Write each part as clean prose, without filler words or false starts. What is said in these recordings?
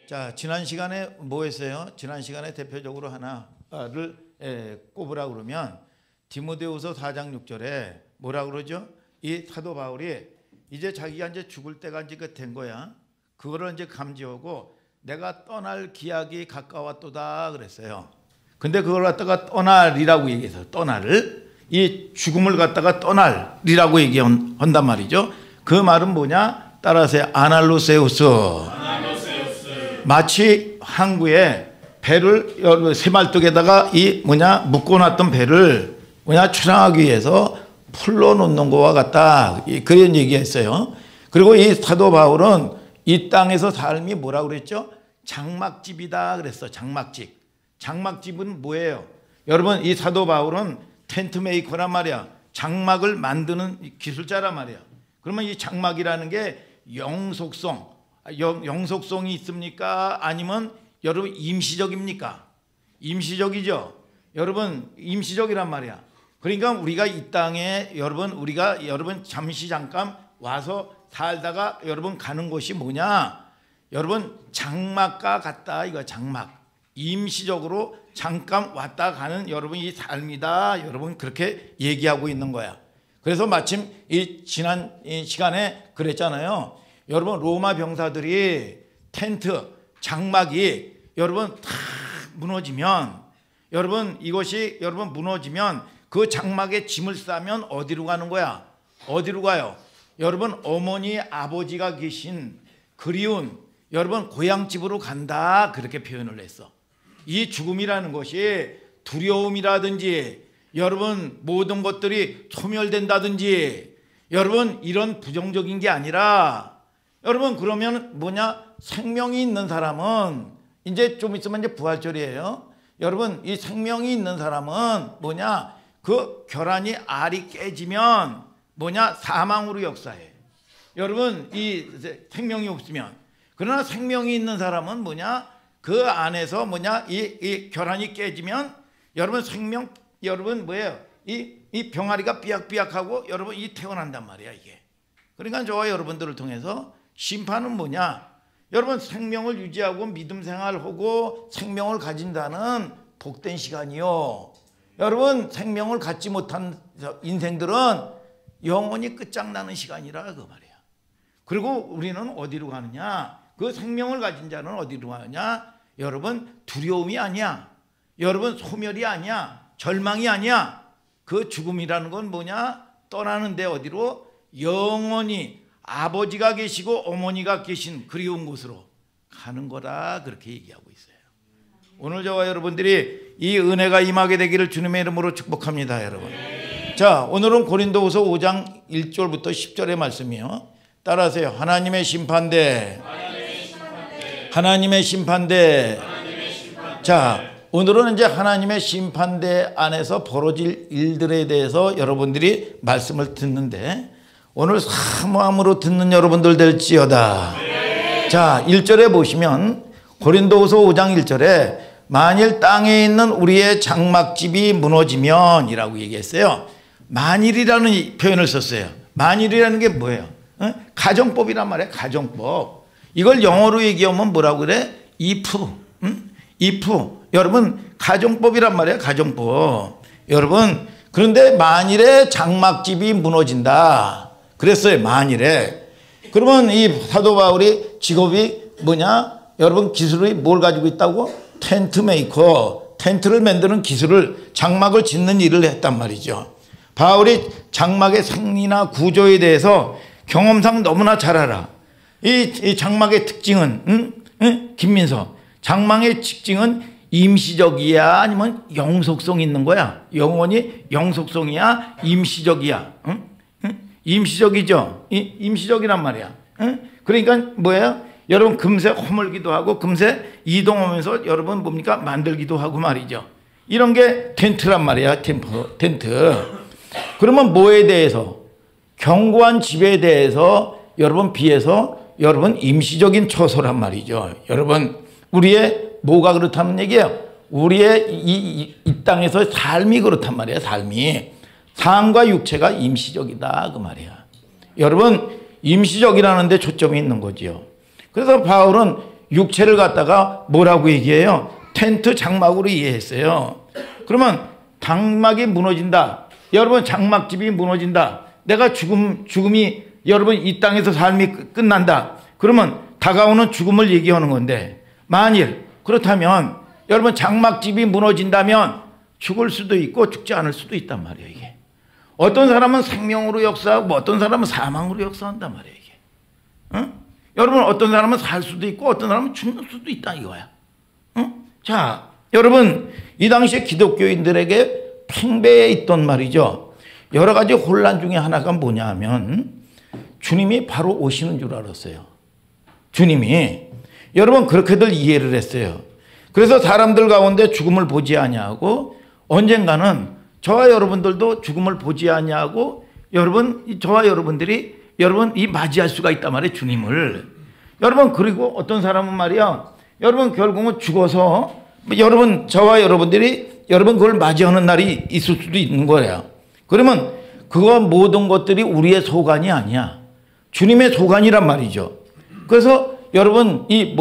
자, 지난 시간에 뭐 했어요? 지난 시간에 대표적으로 하나를 꼽으라 그러면 디모데후서 4장 6절에 뭐라 그러죠? 이 사도 바울이 이제 자기가 이제 죽을 때가 이제 된 거야. 그거를 이제 감지하고 내가 떠날 기약이 가까웠도다 그랬어요. 근데 그걸 갖다가 떠날이라고 얘기해서 떠날, 이 죽음을 갖다가 떠날이라고 얘기한단 말이죠. 그 말은 뭐냐? 따라서 아날로세우스. 마치 항구에 배를 새말뚝에다가 이 묶어놨던 배를 출항하기 위해서 풀러놓는 것과 같다, 그런 얘기했어요. 그리고 이 사도 바울은 이 땅에서 삶이 뭐라고 그랬죠? 장막집이다 그랬어. 장막집. 장막집은 뭐예요? 여러분, 이 사도 바울은 텐트 메이커란 말이야. 장막을 만드는 기술자란 말이야. 그러면 이 장막이라는 게 영속성이 있습니까? 아니면 여러분 임시적입니까? 임시적이죠. 여러분, 임시적이란 말이야. 그러니까 우리가 이 땅에 여러분 잠시 잠깐 와서 살다가 여러분 가는 곳이 뭐냐? 여러분 장막과 같다 이거. 장막. 임시적으로 잠깐 왔다 가는 여러분 이 삶이다. 여러분 그렇게 얘기하고 있는 거야. 그래서 마침 이 지난 시간에 그랬잖아요. 여러분 로마 병사들이 텐트 장막이 여러분 다 무너지면, 여러분 이것이 여러분 무너지면 그 장막에 짐을 싸면 어디로 가는 거야? 어디로 가요? 여러분 어머니 아버지가 계신 그리운 여러분 고향집으로 간다, 그렇게 표현을 했어. 이 죽음이라는 것이 두려움이라든지 여러분 모든 것들이 소멸된다든지 여러분 이런 부정적인 게 아니라, 여러분 그러면 생명이 있는 사람은 이제 좀 있으면 이제 부활절이에요. 여러분 이 생명이 있는 사람은 그 결안이 알이 깨지면 사망으로 역사해. 여러분 이 생명이 없으면. 그러나 생명이 있는 사람은 그 안에서 이 결안이 깨지면 여러분 생명, 여러분 뭐예요? 이 병아리가 삐약삐약하고 여러분 이 태어난단 말이야 이게. 그러니까 저와 여러분들을 통해서 심판은 여러분 생명을 유지하고 믿음 생활하고 생명을 가진다는 복된 시간이요. 여러분 생명을 갖지 못한 인생들은 영원히 끝장나는 시간이라 그 말이야. 그리고 우리는 어디로 가느냐? 그 생명을 가진 자는 어디로 가느냐? 여러분 두려움이 아니야. 여러분 소멸이 아니야. 절망이 아니야. 그 죽음이라는 건 떠나는데 어디로? 영원히 아버지가 계시고 어머니가 계신 그리운 곳으로 가는 거다, 그렇게 얘기하고 있어요. 오늘 저와 여러분들이 이 은혜가 임하게 되기를 주님의 이름으로 축복합니다, 여러분. 자, 오늘은 고린도후서 5장 1절부터 10절의 말씀이요. 따라하세요. 하나님의 심판대. 하나님의 심판대. 자, 오늘은 이제 하나님의 심판대 안에서 벌어질 일들에 대해서 여러분들이 말씀을 듣는데, 오늘 사모함으로 듣는 여러분들 될지어다. 자, 1절에 보시면 고린도후서 5장 1절에 만일 땅에 있는 우리의 장막집이 무너지면 이라고 얘기했어요. 만일이라는 표현을 썼어요. 만일이라는 게 뭐예요? 가정법이란 말이에요. 가정법. 이걸 영어로 얘기하면 뭐라고 그래? if. if. 여러분 가정법이란 말이에요. 가정법. 여러분 그런데 만일에 장막집이 무너진다 그랬어요. 만일에. 그러면 이 사도 바울이 직업이 뭐냐? 여러분 기술이 뭘 가지고 있다고? 텐트 메이커. 텐트를 만드는 기술을, 장막을 짓는 일을 했단 말이죠. 바울이 장막의 생리나 구조에 대해서 경험상 너무나 잘 알아. 이 장막의 특징은 김민서, 장막의 특징은 임시적이야 아니면 영속성이 있는 거야? 영원히 영속성이야 임시적이야? 임시적이죠. 임시적이란 말이야. 그러니까 뭐예요? 여러분 금세 허물기도 하고 금세 이동하면서 여러분 뭡니까? 만들기도 하고 말이죠. 이런 게 텐트란 말이야. 텐트. 그러면 뭐에 대해서? 견고한 집에 대해서 여러분 비해서 여러분 임시적인 처소란 말이죠. 여러분 우리의 뭐가 그렇다는 얘기예요? 우리의 이 땅에서 삶이 그렇단 말이에요. 삶이. 삶과 육체가 임시적이다 그 말이야. 여러분 임시적이라는 데 초점이 있는 거지요. 그래서 바울은 육체를 갖다가 뭐라고 얘기해요? 텐트 장막으로 이해했어요. 그러면 장막이 무너진다. 여러분 장막집이 무너진다. 내가 죽음이 여러분 이 땅에서 삶이 끝난다. 그러면 다가오는 죽음을 얘기하는 건데 만일 그렇다면 여러분 장막집이 무너진다면 죽을 수도 있고 죽지 않을 수도 있단 말이에요. 이게 어떤 사람은 생명으로 역사하고 어떤 사람은 사망으로 역사한단 말이에요. 이게 응? 여러분 어떤 사람은 살 수도 있고 어떤 사람은 죽는 수도 있다 이거야. 응? 자 여러분 이 당시에 기독교인들에게 팽배해 있던 말이죠. 여러 가지 혼란 중에 하나가 뭐냐 하면 주님이 바로 오시는 줄 알았어요. 주님이 여러분 그렇게들 이해를 했어요. 그래서 사람들 가운데 죽음을 보지 아니하고 언젠가는 저와 여러분들도 죽음을 보지 아니하고 여러분 저와 여러분들이 여러분 이 맞이할 수가 있단 말이에요. 주님을. 여러분 그리고 어떤 사람은 말이야 여러분 결국은 죽어서 여러분 저와 여러분들이 여러분 그걸 맞이하는 날이 있을 수도 있는 거예요. 그러면 그거 모든 것들이 우리의 소관이 아니야. 주님의 소관이란 말이죠. 그래서 여러분 이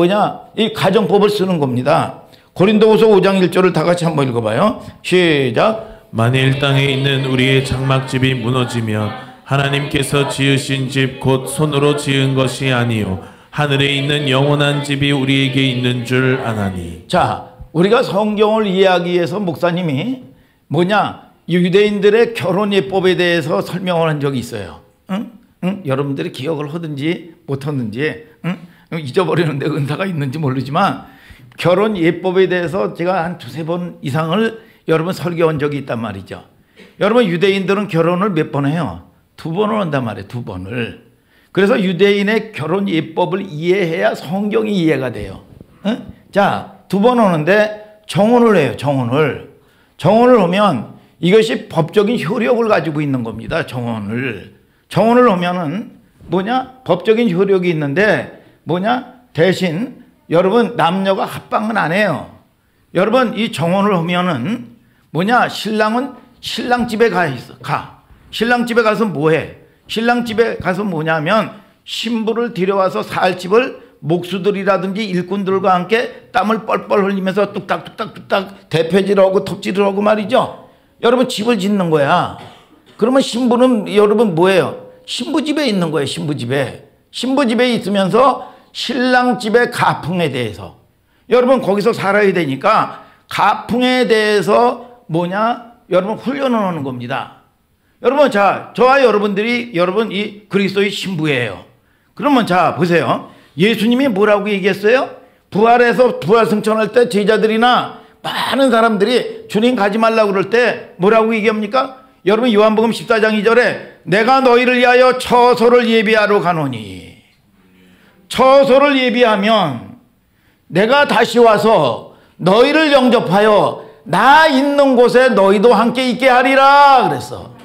가정법을 쓰는 겁니다. 고린도후서 5장 1절을 다 같이 한번 읽어봐요. 시작. 만일 땅에 있는 우리의 장막집이 무너지면 하나님께서 지으신 집 곧 손으로 지은 것이 아니요 하늘에 있는 영원한 집이 우리에게 있는 줄 아나니. 자 우리가 성경을 이해하기 위해서 목사님이 유대인들의 결혼 예법에 대해서 설명을 한 적이 있어요. 응? 여러분들이 기억을 하든지 못하든지 잊어버리는데 은사가 있는지 모르지만 결혼 예법에 대해서 제가 한 두세 번 이상을 여러분 설교한 적이 있단 말이죠. 여러분 유대인들은 결혼을 몇 번 해요? 2번을 한단 말이에요. 2번을. 그래서 유대인의 결혼 예법을 이해해야 성경이 이해가 돼요. 응? 자 2번 오는데 정혼을 해요. 정혼을 하면 이것이 법적인 효력을 가지고 있는 겁니다. 정혼을 하면은 법적인 효력이 있는데 대신 여러분 남녀가 합방은 안 해요. 여러분 이 정혼을 하면은 신랑은 신랑 집에 가. 신랑 집에 가서 뭐해? 신랑 집에 가서 뭐냐면 신부를 데려와서 살 집을 목수들이라든지 일꾼들과 함께 땀을 뻘뻘 흘리면서 뚝딱뚝딱 대패질하고 톱질을 하고 말이죠. 여러분 집을 짓는 거야. 그러면 신부는 여러분 뭐예요? 신부 집에 있는 거예요. 신부 집에 있으면서 신랑 집의 가풍에 대해서 여러분 거기서 살아야 되니까 가풍에 대해서 여러분 훈련을 하는 겁니다. 여러분 저와 여러분들이 여러분 이 그리스도의 신부예요. 그러면 보세요. 예수님이 뭐라고 얘기했어요? 부활해서 부활승천할 때 제자들이나 많은 사람들이 주님 가지 말라고 그럴 때 뭐라고 얘기합니까? 여러분 요한복음 14장 2절에 내가 너희를 위하여 처소를 예비하러 가노니. 처소를 예비하면 내가 다시 와서 너희를 영접하여 나 있는 곳에 너희도 함께 있게 하리라 그랬어.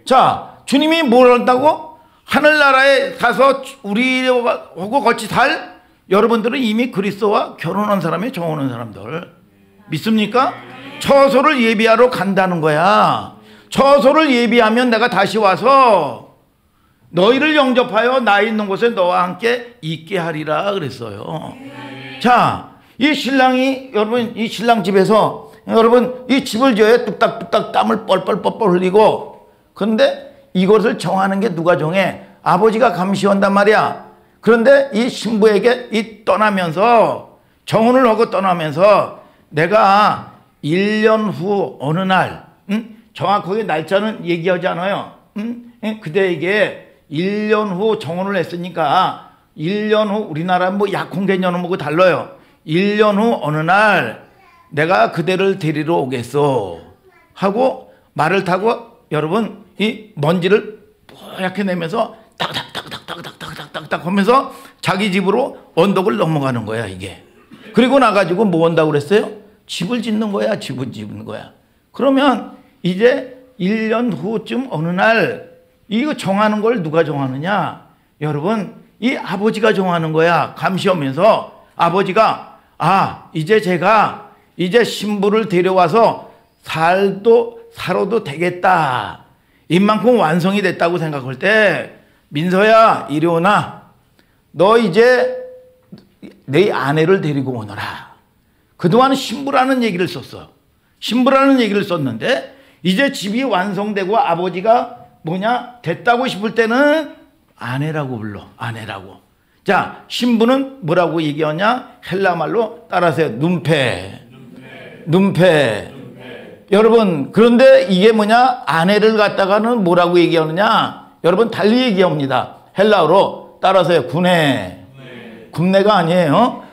자 주님이 뭘 한다고? 하늘나라에 가서 우리하고 같이 살 여러분들은 이미 그리스도와 결혼한 사람이 정혼한 사람들 믿습니까? 처소를 예비하러 간다는 거야. 처소를 예비하면 내가 다시 와서 너희를 영접하여 나 있는 곳에 너와 함께 있게 하리라 그랬어요. 자, 이 신랑이 여러분 이 신랑 집에서 여러분 이 집을 지어야 뚝딱뚝딱 땀을 뻘뻘 흘리고 그런데 이것을 정하는 게 누가 정해? 아버지가 감시한단 말이야. 그런데 이 신부에게 떠나면서 정혼을 하고 떠나면서 내가 1년 후 어느 날 정확하게 날짜는 얘기하지 않아요. 그대에게 1년 후 정혼을 했으니까 1년 후 우리나라 약혼 개념하고 달라요. 1년 후 어느 날 내가 그대를 데리러 오겠소 하고 말을 타고 여러분 이 먼지를 뽀얗게 내면서 딱딱딱딱딱딱딱딱 하면서 자기 집으로 언덕을 넘어가는 거야 이게. 그리고 나가지고 뭐 한다고 그랬어요? 집을 짓는 거야. 집을 짓는 거야. 그러면 이제 1년 후쯤 어느 날 이거 정하는 걸 누가 정하느냐? 여러분 이 아버지가 정하는 거야. 감시하면서 아버지가 이제 제가 이제 신부를 데려와서 살아도 되겠다. 이만큼 완성이 됐다고 생각할 때 민서야 이리 오나. 너 이제 내 아내를 데리고 오너라. 그동안 신부라는 얘기를 썼어. 신부라는 얘기를 썼는데 이제 집이 완성되고 아버지가 뭐냐 됐다고 싶을 때는 아내라고 불러. 아내라고. 자, 신부는 뭐라고 얘기하냐? 헬라 말로 따라하세요. 눈패. 여러분, 그런데 이게 뭐냐? 아내를 갖다가는 뭐라고 얘기하느냐? 여러분, 달리 얘기합니다. 헬라어로 따라서요. 군내가 아니에요.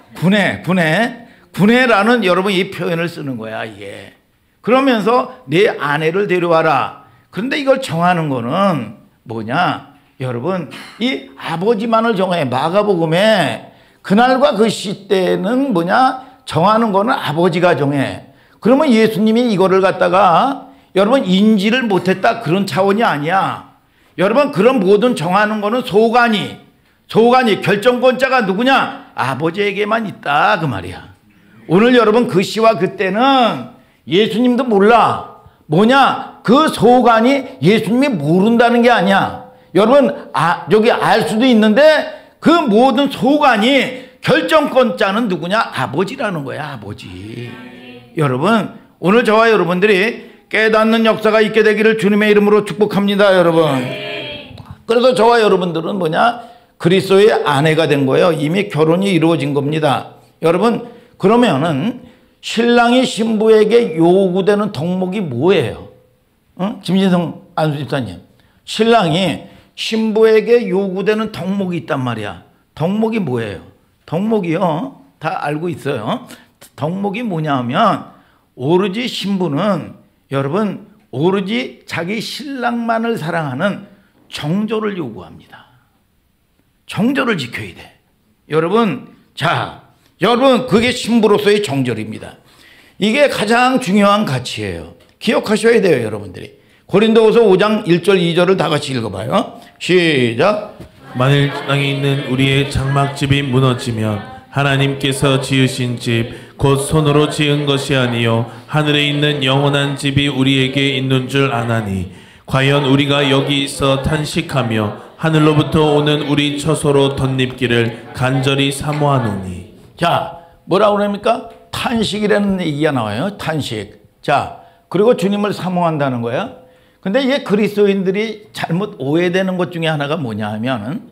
군내라는 여러분 이 표현을 쓰는 거야, 이게. 그러면서 내 아내를 데려와라. 그런데 이걸 정하는 거는 뭐냐? 여러분, 이 아버지만을 정해. 마가복음에 그날과 그 시대는 뭐냐? 정하는 거는 아버지가 정해. 그러면 예수님이 이거를 갖다가 여러분 인지를 못했다 그런 차원이 아니야. 여러분, 그런 모든 정하는 거는 소관이 결정권자가 누구냐? 아버지에게만 있다 그 말이야. 오늘 여러분 그 시와 그때는 예수님도 몰라. 뭐냐? 그 소관이 예수님이 모른다는 게 아니야. 여러분, 여기 알 수도 있는데 그 모든 소관이 결정권자는 누구냐? 아버지라는 거야, 아버지. 여러분, 오늘 저와 여러분들이 깨닫는 역사가 있게 되기를 주님의 이름으로 축복합니다, 여러분. 그래서 저와 여러분들은 뭐냐? 그리스도의 아내가 된 거예요. 이미 결혼이 이루어진 겁니다. 여러분, 그러면은 신랑이 신부에게 요구되는 덕목이 뭐예요? 김진성 안수 집사님, 신랑이 신부에게 요구되는 덕목이 있단 말이야. 덕목이 뭐예요? 덕목이요, 다 알고 있어요. 덕목이 뭐냐 하면 오로지 신부는 여러분 오로지 자기 신랑만을 사랑하는 정조를 요구합니다. 정조를 지켜야 돼. 여러분, 자, 여러분 그게 신부로서의 정절입니다. 이게 가장 중요한 가치예요. 기억하셔야 돼요, 여러분들이. 고린도후서 5장 1절 2절을 다 같이 읽어봐요. 시작. 만일 땅에 있는 우리의 장막집이 무너지면 하나님께서 지으신 집 곧 손으로 지은 것이 아니요 하늘에 있는 영원한 집이 우리에게 있는 줄 아나니 과연 우리가 여기 있어 탄식하며 하늘로부터 오는 우리 처소로 덧입기를 간절히 사모하노니. 자, 뭐라고 그럽니까? 탄식이라는 얘기가 나와요. 탄식. 자, 그리고 주님을 사모한다는 거야. 근데 이게 그리스도인들이 잘못 오해되는 것 중에 하나가 뭐냐 하면은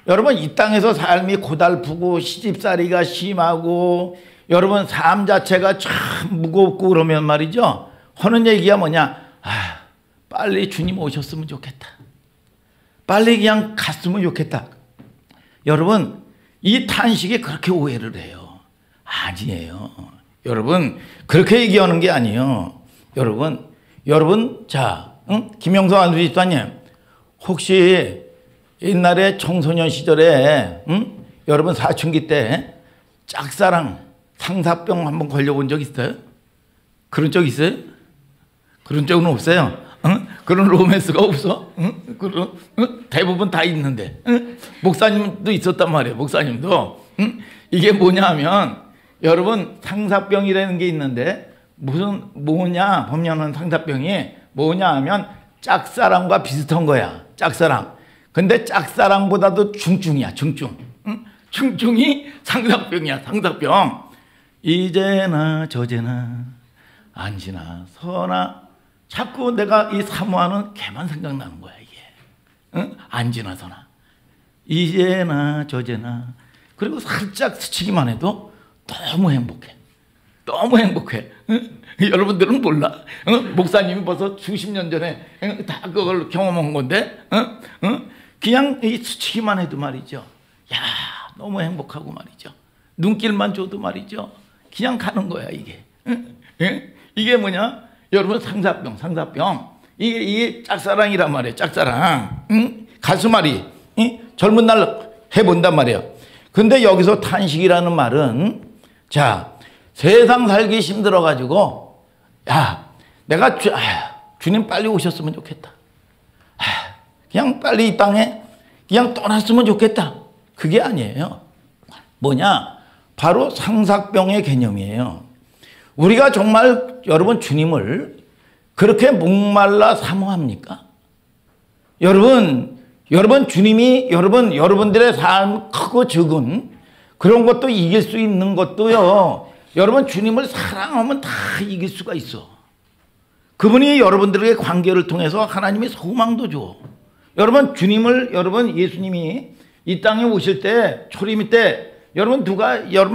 여러분 이 땅에서 삶이 고달프고 시집살이가 심하고 여러분 삶 자체가 참 무겁고 그러면 말이죠. 하는 얘기가 뭐냐? 빨리 주님 오셨으면 좋겠다. 빨리 그냥 갔으면 좋겠다. 여러분 이 탄식에 그렇게 오해를 해요. 아니에요. 여러분 그렇게 얘기하는 게 아니에요. 여러분 자, 김영석 안수집사님 혹시 옛날에 청소년 시절에 여러분 사춘기 때 짝사랑 상사병 한번 걸려본 적 있어요? 그런 적 있어요? 그런 적은 없어요. 그런 로맨스가 없어? 대부분 다 있는데. 목사님도 있었단 말이에요. 목사님도. 이게 뭐냐 하면 여러분 상사병이라는 게 있는데 뭐냐 보면은 상사병이 뭐냐 하면 짝사랑과 비슷한 거야. 짝사랑. 근데 짝사랑보다도 중증이야. 중증이 상사병이야. 상사병. 이제나 저제나 안지나 서나 자꾸 내가 이 사모하는 걔만 생각나는 거야 이게. 안지나 서나 이제나 저제나. 그리고 살짝 스치기만 해도 너무 행복해. 너무 행복해. 여러분들은 몰라. 목사님이 벌써 수십 년 전에 다 그걸 경험한 건데 그냥 이 스치기만 해도 말이죠. 야, 너무 행복하고 말이죠. 눈길만 줘도 말이죠. 그냥 가는 거야 이게. 이게 뭐냐? 여러분 상사병. 이게 짝사랑이란 말이에요. 짝사랑. 가슴앓이. 젊은 날 해본단 말이에요. 근데 여기서 탄식이라는 말은 자, 세상 살기 힘들어가지고 야, 내가 주님 빨리 오셨으면 좋겠다. 그냥 빨리 이 땅에 그냥 떠났으면 좋겠다. 그게 아니에요. 뭐냐? 바로 상사병의 개념이에요. 우리가 정말 여러분 주님을 그렇게 목말라 사모합니까? 여러분 주님이 여러분들의 삶 크고 적은 그런 것도 이길 수 있는 것도요. 여러분 주님을 사랑하면 다 이길 수가 있어. 그분이 여러분들에게 관계를 통해서 하나님의 소망도 줘. 여러분 주님을 여러분 예수님이 이 땅에 오실 때 초림 때 여러분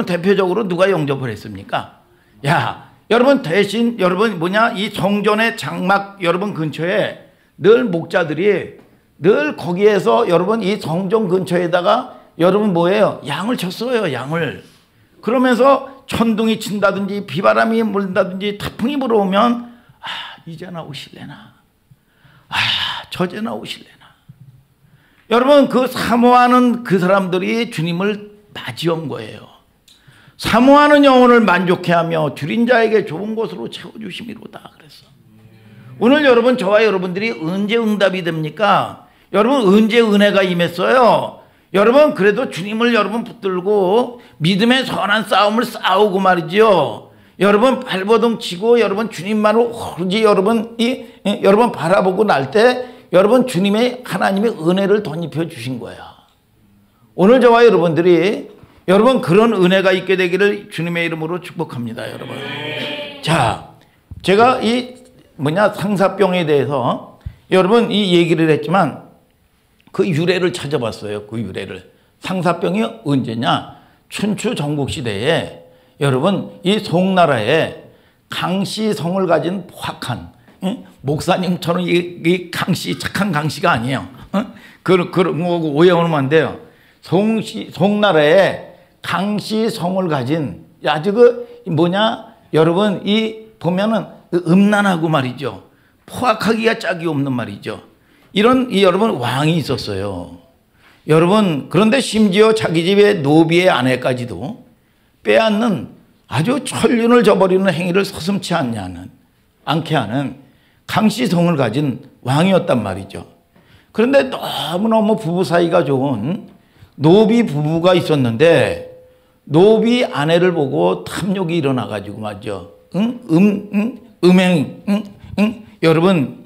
대표적으로 누가 영접을 했습니까? 야, 여러분 대신 여러분 이 성전의 장막 여러분 근처에 늘 목자들이 늘 거기에서 여러분 이 성전 근처에다가 여러분 양을 쳤어요. 양을. 그러면서 천둥이 친다든지 비바람이 불다든지 태풍이 불어오면 이제나 오실래나, 저제나 오실래나. 여러분 그 사모하는 그 사람들이 주님을 맞이한 거예요. 사모하는 영혼을 만족해 하며 줄인 자에게 좋은 곳으로 채워주심이로다 그랬어. 오늘 여러분 저와 여러분들이 언제 응답이 됩니까? 여러분 언제 은혜가 임했어요? 여러분 그래도 주님을 여러분 붙들고 믿음의 선한 싸움을 싸우고 말이죠. 여러분 발버둥 치고 여러분 주님만을 오로지 여러분 바라보고 날 때 여러분 주님의 하나님의 은혜를 덧입혀 주신 거야. 오늘 저와 여러분들이 여러분 그런 은혜가 있게 되기를 주님의 이름으로 축복합니다. 여러분. 자, 제가 상사병에 대해서 여러분 이 얘기를 했지만 그 유래를 찾아봤어요. 그 유래를. 상사병이 언제냐? 춘추 전국시대에 여러분 이 송나라에 강씨성을 가진 포악한 목사님처럼 이 강씨 착한 강씨가 아니에요. 그런 거 오해하면 안 돼요. 송나라에 강씨성을 가진 아주 여러분 보면은 음란하고 말이죠. 포악하기가 짝이 없는 말이죠. 이런 여러분 왕이 있었어요. 여러분 그런데 심지어 자기 집의 노비의 아내까지도 빼앗는 아주 천륜을 저버리는 행위를 서슴지 않게 하는 강씨성을 가진 왕이었단 말이죠. 그런데 너무너무 부부 사이가 좋은 노비 부부가 있었는데 노비 아내를 보고 탐욕이 일어나가지고 말이죠. 여러분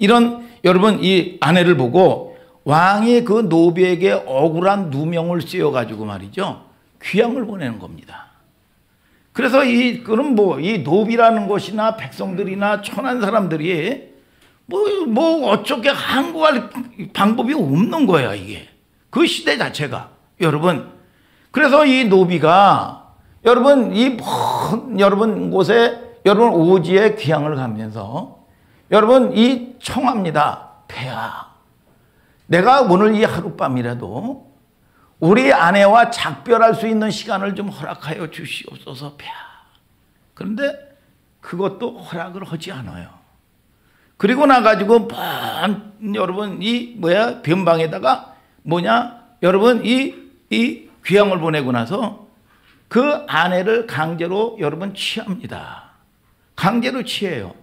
여러분 이 아내를 보고 왕이 그 노비에게 억울한 누명을 씌워가지고 말이죠. 귀양을 보내는 겁니다. 그래서 이 노비라는 것이나 백성들이나 천한 사람들이 어떻게 항거할 방법이 없는 거야, 이게. 그 시대 자체가. 여러분. 그래서 이 노비가 여러분 여러분 곳에 여러분 오지에 귀향을 가면서 여러분 청합니다. 폐하. 내가 오늘 이 하룻밤이라도 우리 아내와 작별할 수 있는 시간을 좀 허락하여 주시옵소서, 폐하. 그런데 그것도 허락을 하지 않아요. 그리고 나가지고 여러분 변방에다가 여러분 이 귀향을 보내고 나서 그 아내를 강제로 여러분 취합니다. 강제로 취해요.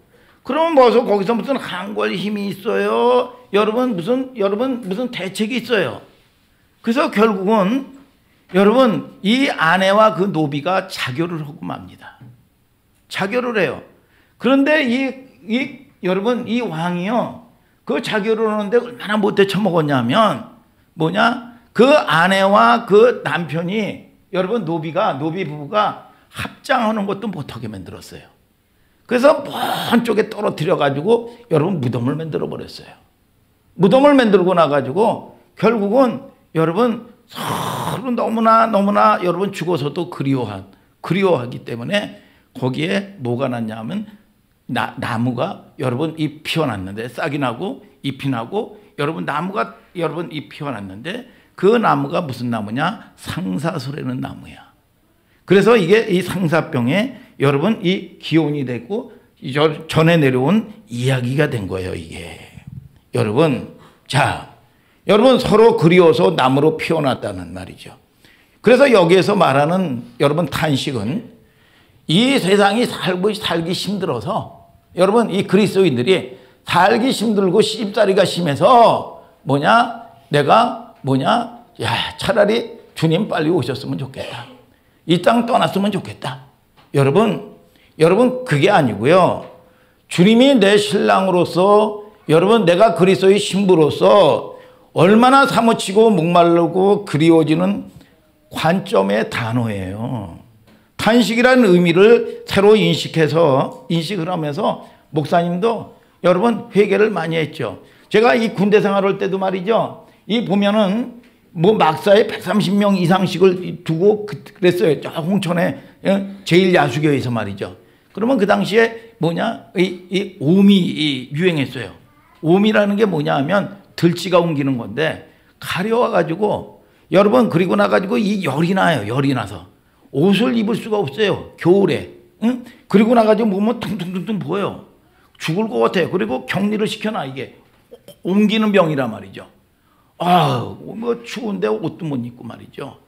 그러면 거기서 무슨 항거할 힘이 있어요? 여러분 무슨 대책이 있어요? 그래서 결국은 여러분 이 아내와 그 노비가 자교를 하고 맙니다. 자교를 해요. 그런데 여러분 이 왕이요 그 자교를 하는데 얼마나 못돼 처먹었냐면 그 아내와 그 남편이 여러분 노비 부부가 합장하는 것도 못하게 만들었어요. 그래서 먼 쪽에 떨어뜨려 가지고 여러분 무덤을 만들어 버렸어요. 무덤을 만들고 나 가지고 결국은 여러분 서로 너무나 여러분 죽어서도 그리워하기 때문에 거기에 뭐가 났냐면 나무가 여러분 잎 피어났는데 싹이 나고 잎이 나고 여러분 나무가 여러분 잎 피어났는데 그 나무가 무슨 나무냐? 상사소라는 나무야. 그래서 이게 이 상사병에 여러분 이 기원이 되고 전에 내려온 이야기가 된 거예요, 이게. 여러분, 자, 여러분 서로 그리워서 나무로 피어났다는 말이죠. 그래서 여기에서 말하는 여러분 탄식은 이 세상이 살기 힘들어서 여러분 이 그리스도인들이 살기 힘들고 시집살이가 심해서 차라리 주님 빨리 오셨으면 좋겠다. 이 땅 떠났으면 좋겠다. 여러분 그게 아니고요. 주님이 내 신랑으로서 여러분 내가 그리스도의 신부로서 얼마나 사무치고 목마르고 그리워지는 관점의 단어예요. 탄식이라는 의미를 새로 인식을 하면서 목사님도 여러분 회개를 많이 했죠. 제가 이 군대 생활할 때도 말이죠. 이 보면은 뭐 막사에 130명 이상씩을 두고 그랬어요. 저 홍천에 제1야수교에서 말이죠. 그러면 그 당시에 뭐냐? 이 오미 유행했어요. 오미라는 게 뭐냐 하면 들쥐가 옮기는 건데 가려워 가지고 여러분 그리고 나 가지고 이 열이 나요. 열이 나서 옷을 입을 수가 없어요. 겨울에. 응? 그리고 나 가지고 몸은 퉁퉁퉁퉁 보여요. 죽을 것 같아요. 그리고 격리를 시켜놔. 이게 옮기는 병이란 말이죠. 뭐 추운데 옷도 못 입고 말이죠.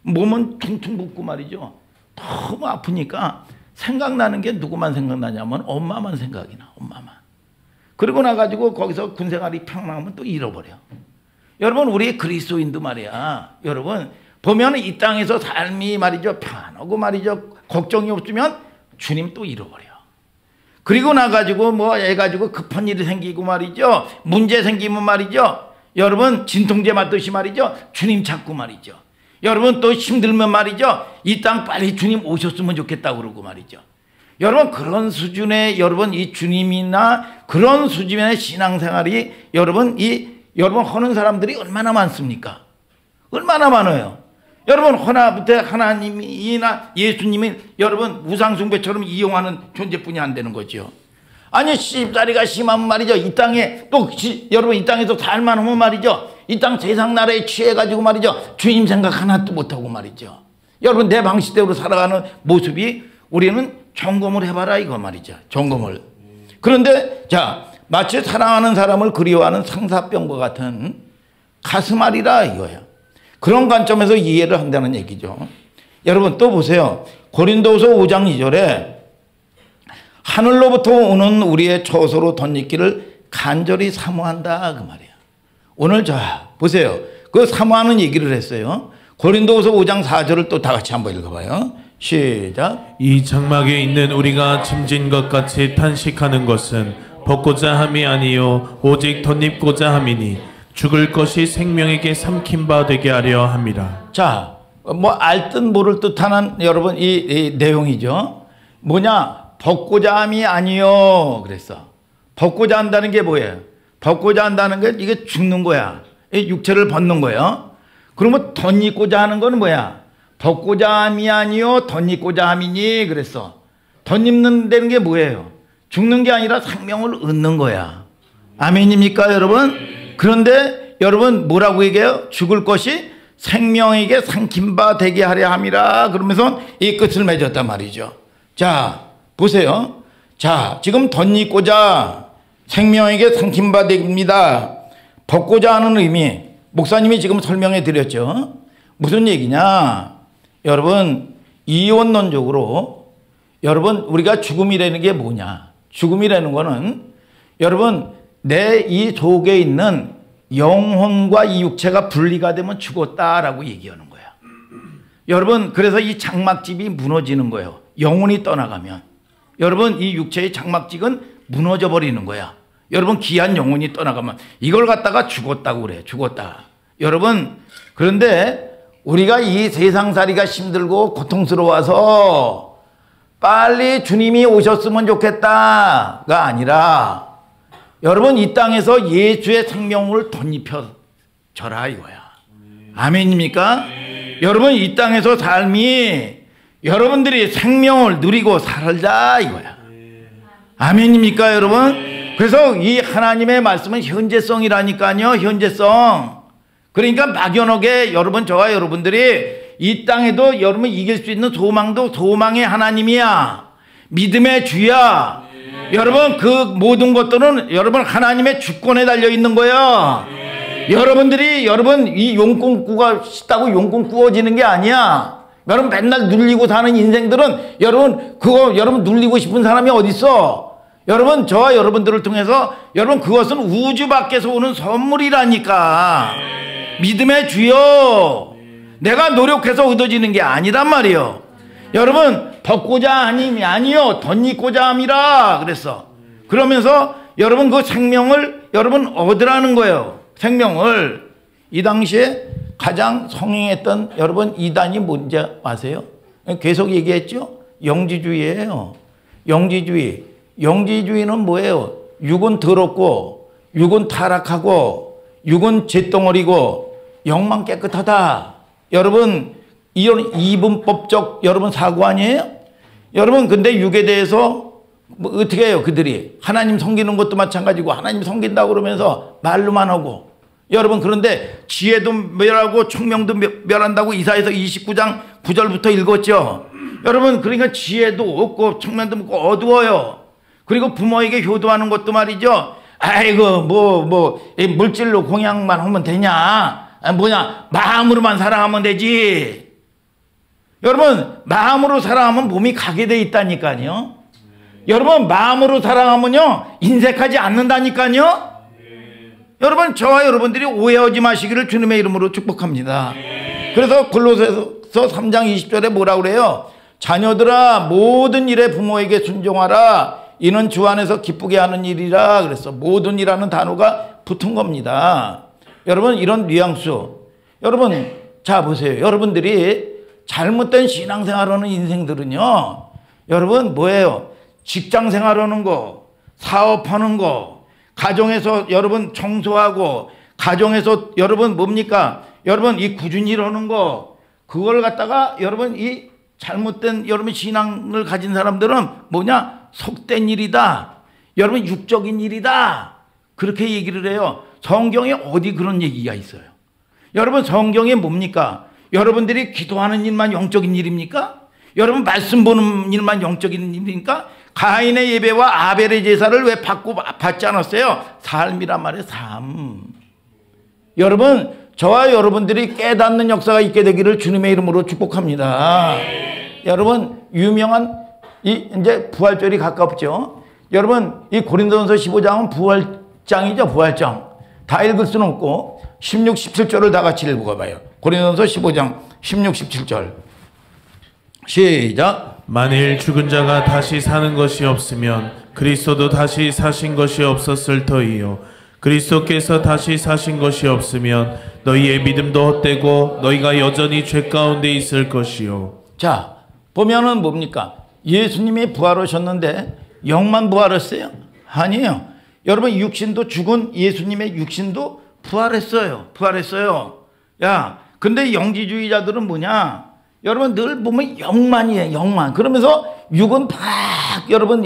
몸은 퉁퉁 붓고 말이죠. 너무 아프니까 생각나는 게 누구만 생각나냐면 엄마만 생각이 나. 엄마만. 그리고 나가지고 거기서 군생활이 평나면 또 잃어버려. 여러분 우리 그리스도인도 말이야. 여러분 보면 이 땅에서 삶이 말이죠. 편하고 말이죠. 걱정이 없으면 주님 또 잃어버려. 그리고 나가지고 뭐 해가지고 급한 일이 생기고 말이죠. 문제 생기면 말이죠. 여러분 진통제 맞듯이 말이죠. 주님 찾고 말이죠. 여러분 또 힘들면 말이죠. 이 땅 빨리 주님 오셨으면 좋겠다고 그러고 말이죠. 여러분 그런 수준의 여러분 이 주님이나 그런 수준의 신앙생활이 여러분 여러분 하는 사람들이 얼마나 많습니까? 얼마나 많아요. 여러분 하나부터 하나님이나 예수님이 여러분 우상숭배처럼 이용하는 존재뿐이 안 되는 거죠. 아니 시집살이가 심하면 말이죠. 이 땅에 또 여러분 이 땅에서 살만 하면 말이죠. 이 땅 세상 나라에 취해가지고 말이죠. 주님 생각 하나도 못하고 말이죠. 여러분 내 방식대로 살아가는 모습이 우리는 점검을 해봐라 이거 말이죠. 점검을. 그런데 자 마치 사랑하는 사람을 그리워하는 상사병과 같은 가슴앓이라 이거예요. 그런 관점에서 이해를 한다는 얘기죠. 여러분 또 보세요. 고린도후서 5장 2절에 하늘로부터 오는 우리의 처소로 덧입기를 간절히 사모한다 그 말이에요. 오늘 자 보세요. 그 사모하는 얘기를 했어요. 고린도후서 5장 4절을 또 다 같이 한번 읽어봐요. 시작. 이 장막에 있는 우리가 짐진 것 같이 탄식하는 것은 벗고자 함이 아니요 오직 덧입고자 함이니 죽을 것이 생명에게 삼킨 바 되게 하려 함이라. 자, 뭐 알 듯 모를 듯한 여러분 이 내용이죠. 뭐냐? 벗고자 함이 아니요 그랬어. 벗고자 한다는 게 뭐예요? 벗고자 한다는 게 이게 죽는 거야. 이 육체를 벗는 거예요. 그러면 덧입고자 하는 건 뭐야? 벗고자 함이 아니요 덧입고자 함이니 그랬어. 덧입는다는 게 뭐예요? 죽는 게 아니라 생명을 얻는 거야. 아멘입니까 여러분? 그런데 여러분 뭐라고 얘기해요? 죽을 것이 생명에게 삼킨 바 되게 하려 함이라 그러면서 이 끝을 맺었단 말이죠. 자 보세요. 자 지금 덧입고자 생명에게 삼킨 바 됩니다. 벗고자 하는 의미 목사님이 지금 설명해 드렸죠. 무슨 얘기냐? 여러분 이원론적으로 여러분 우리가 죽음이라는 게 뭐냐? 죽음이라는 거는 여러분 내 이 속에 있는 영혼과 이 육체가 분리가 되면 죽었다라고 얘기하는 거야. 여러분 그래서 이 장막집이 무너지는 거예요. 영혼이 떠나가면 여러분 이 육체의 장막집은 무너져 버리는 거야. 여러분 귀한 영혼이 떠나가면 이걸 갖다가 죽었다고 그래. 죽었다. 여러분 그런데 우리가 이 세상살이가 힘들고 고통스러워서 빨리 주님이 오셨으면 좋겠다가 아니라 여러분 이 땅에서 예수의 생명을 덧입혀져라 이거야. 아멘입니까? 여러분 이 땅에서 삶이 여러분들이 생명을 누리고 살자 이거야. 아멘입니까 여러분? 그래서 이 하나님의 말씀은 현재성이라니까요. 현재성. 그러니까 막연하게 여러분 저와 여러분들이 이 땅에도 여러분 이길 수 있는 소망도 소망의 하나님이야. 믿음의 주야. 여러분 그 모든 것들은 여러분 하나님의 주권에 달려 있는 거야. 여러분들이 여러분 이 용돈 구가 싶다고 용돈 구워지는 게 아니야. 여러분 맨날 눌리고 사는 인생들은 여러분 그거 여러분 눌리고 싶은 사람이 어디 있어? 여러분 저와 여러분들을 통해서 여러분 그것은 우주 밖에서 오는 선물이라니까. 믿음의 주여. 내가 노력해서 얻어지는 게 아니란 말이에요. 여러분 벗고자 함이 아니요 덧입고자 함이라 그랬어. 그러면서 여러분 그 생명을 여러분 얻으라는 거예요. 생명을. 이 당시에 가장 성행했던 여러분 이단이 뭔지 아세요? 계속 얘기했죠? 영지주의예요. 영지주의. 영지주의는 뭐예요? 육은 더럽고 육은 타락하고 육은 잿덩어리고 영만 깨끗하다. 여러분 이런 이분법적 여러분 사고 아니에요? 여러분 근데 육에 대해서 뭐 어떻게 해요? 그들이 하나님 섬기는 것도 마찬가지고 하나님 섬긴다고 그러면서 말로만 하고 여러분 그런데 지혜도 멸하고 총명도 멸한다고 이사야서 29장 9절부터 읽었죠. 여러분 그러니까 지혜도 없고 총명도 없고 어두워요. 그리고 부모에게 효도하는 것도 말이죠. 아이고 물질로 공양만 하면 되냐? 뭐냐 마음으로만 사랑하면 되지. 여러분 마음으로 사랑하면 몸이 가게 돼 있다니까요. 여러분 마음으로 사랑하면요 인색하지 않는다니까요. 여러분 저와 여러분들이 오해하지 마시기를 주님의 이름으로 축복합니다. 그래서 골로새서 3장 20절에 뭐라고 그래요? 자녀들아 모든 일에 부모에게 순종하라. 이는 주 안에서 기쁘게 하는 일이라. 그래서 모든 일이라는 단어가 붙은 겁니다. 여러분 이런 뉘앙스. 여러분 자 보세요. 여러분들이 잘못된 신앙생활하는 인생들은요. 여러분 뭐예요? 직장생활하는 거, 사업하는 거, 가정에서 여러분 청소하고 가정에서 여러분 뭡니까? 여러분 이 꾸준히 일하는 거 그걸 갖다가 여러분 이 잘못된 여러분 신앙을 가진 사람들은 뭐냐? 속된 일이다. 여러분 육적인 일이다. 그렇게 얘기를 해요. 성경에 어디 그런 얘기가 있어요? 여러분 성경에 뭡니까? 여러분들이 기도하는 일만 영적인 일입니까? 여러분 말씀 보는 일만 영적인 일입니까? 가인의 예배와 아벨의 제사를 왜 받지 않았어요? 삶이란 말이에요. 삶. 여러분 저와 여러분들이 깨닫는 역사가 있게 되기를 주님의 이름으로 축복합니다. 여러분 유명한 이제 부활절이 가깝죠. 여러분 이 고린도전서 15장은 부활장이죠. 부활장. 다 읽을 수는 없고 16, 17절을 다 같이 읽어봐요. 고린도전서 15장 16, 17절 시작. 만일 죽은 자가 다시 사는 것이 없으면 그리스도도 다시 사신 것이 없었을 터이요. 그리스도께서 다시 사신 것이 없으면 너희의 믿음도 헛되고 너희가 여전히 죄 가운데 있을 것이요. 자 보면은 뭡니까? 예수님이 부활하셨는데 영만 부활했어요? 아니에요. 여러분 육신도 죽은 예수님의 육신도 부활했어요. 부활했어요. 야 근데 영지주의자들은 뭐냐? 여러분 늘 보면 영만이에요. 영만. 그러면서 육은 막 여러분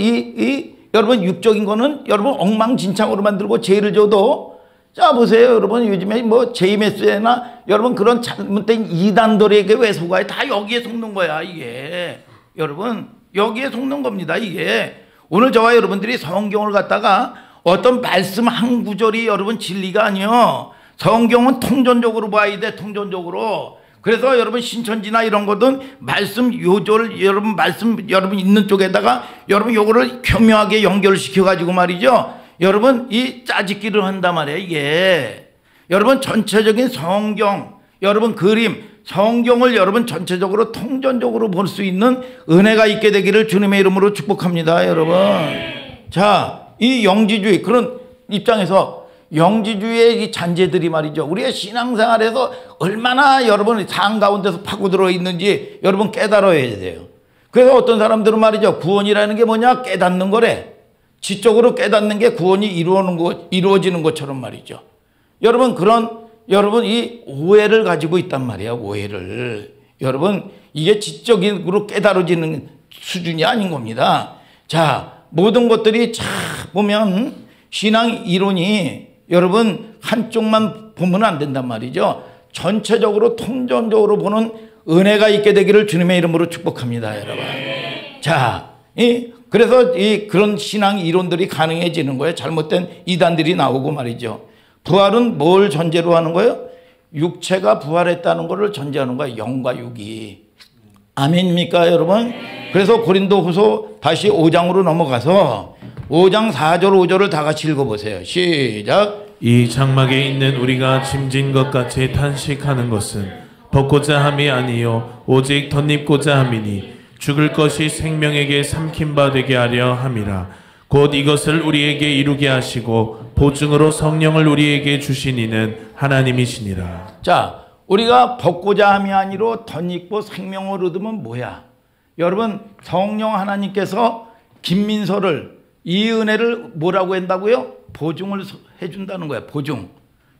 여러분 육적인 거는 여러분 엉망진창으로 만들고 죄를 져도 자 보세요. 여러분 요즘에 뭐 JMS나 여러분 그런 잘못된 이단들에게 왜 속아요? 다 여기에 속는 거야 이게. 여러분 여기에 속는 겁니다 이게. 오늘 저와 여러분들이 성경을 갖다가 어떤 말씀 한 구절이 여러분 진리가 아니요. 성경은 통전적으로 봐야 돼. 통전적으로. 그래서 여러분 신천지나 이런 거든 말씀 요절 여러분 말씀 여러분 있는 쪽에다가 여러분 요거를 교묘하게 연결시켜 가지고 말이죠. 여러분 이 짜집기를 한단 말이에요 이게. 여러분 전체적인 성경 여러분 그림 성경을 여러분 전체적으로 통전적으로 볼 수 있는 은혜가 있게 되기를 주님의 이름으로 축복합니다 여러분. 자 이 영지주의 그런 입장에서 영지주의의 이 잔재들이 말이죠. 우리의 신앙생활에서 얼마나 여러분 상 가운데서 파고들어 있는지 여러분 깨달아야 돼요. 그래서 어떤 사람들은 말이죠. 구원이라는 게 뭐냐? 깨닫는 거래. 지적으로 깨닫는 게 구원이 이루어지는 것처럼 말이죠. 여러분 그런 여러분 이 오해를 가지고 있단 말이에요. 오해를. 여러분 이게 지적으로 깨달아지는 수준이 아닌 겁니다. 자 모든 것들이 자 보면 신앙 이론이 여러분 한쪽만 보면 안 된단 말이죠. 전체적으로 통전적으로 보는 은혜가 있게 되기를 주님의 이름으로 축복합니다 여러분. 자 그래서 그런 신앙 이론들이 가능해지는 거예요. 잘못된 이단들이 나오고 말이죠. 부활은 뭘 전제로 하는 거예요? 육체가 부활했다는 것을 전제하는 거예요. 영과 육이. 아멘입니까 여러분? 그래서 고린도후서 다시 5장으로 넘어가서 5장 4절 5절을 다 같이 읽어보세요. 시작. 이 장막에 있는 우리가 짐진 것 같이 탄식하는 것은 벗고자 함이 아니요 오직 덧입고자 함이니 죽을 것이 생명에게 삼킨 바 되게 하려 함이라. 곧 이것을 우리에게 이루게 하시고 보증으로 성령을 우리에게 주신 이는 하나님이시니라. 자 우리가 벗고자 함이 아니로 덧입고 생명을 얻으면 뭐야? 여러분, 성령 하나님께서 김민서를, 이 은혜를 뭐라고 한다고요? 보증을 해준다는 거야. 보증.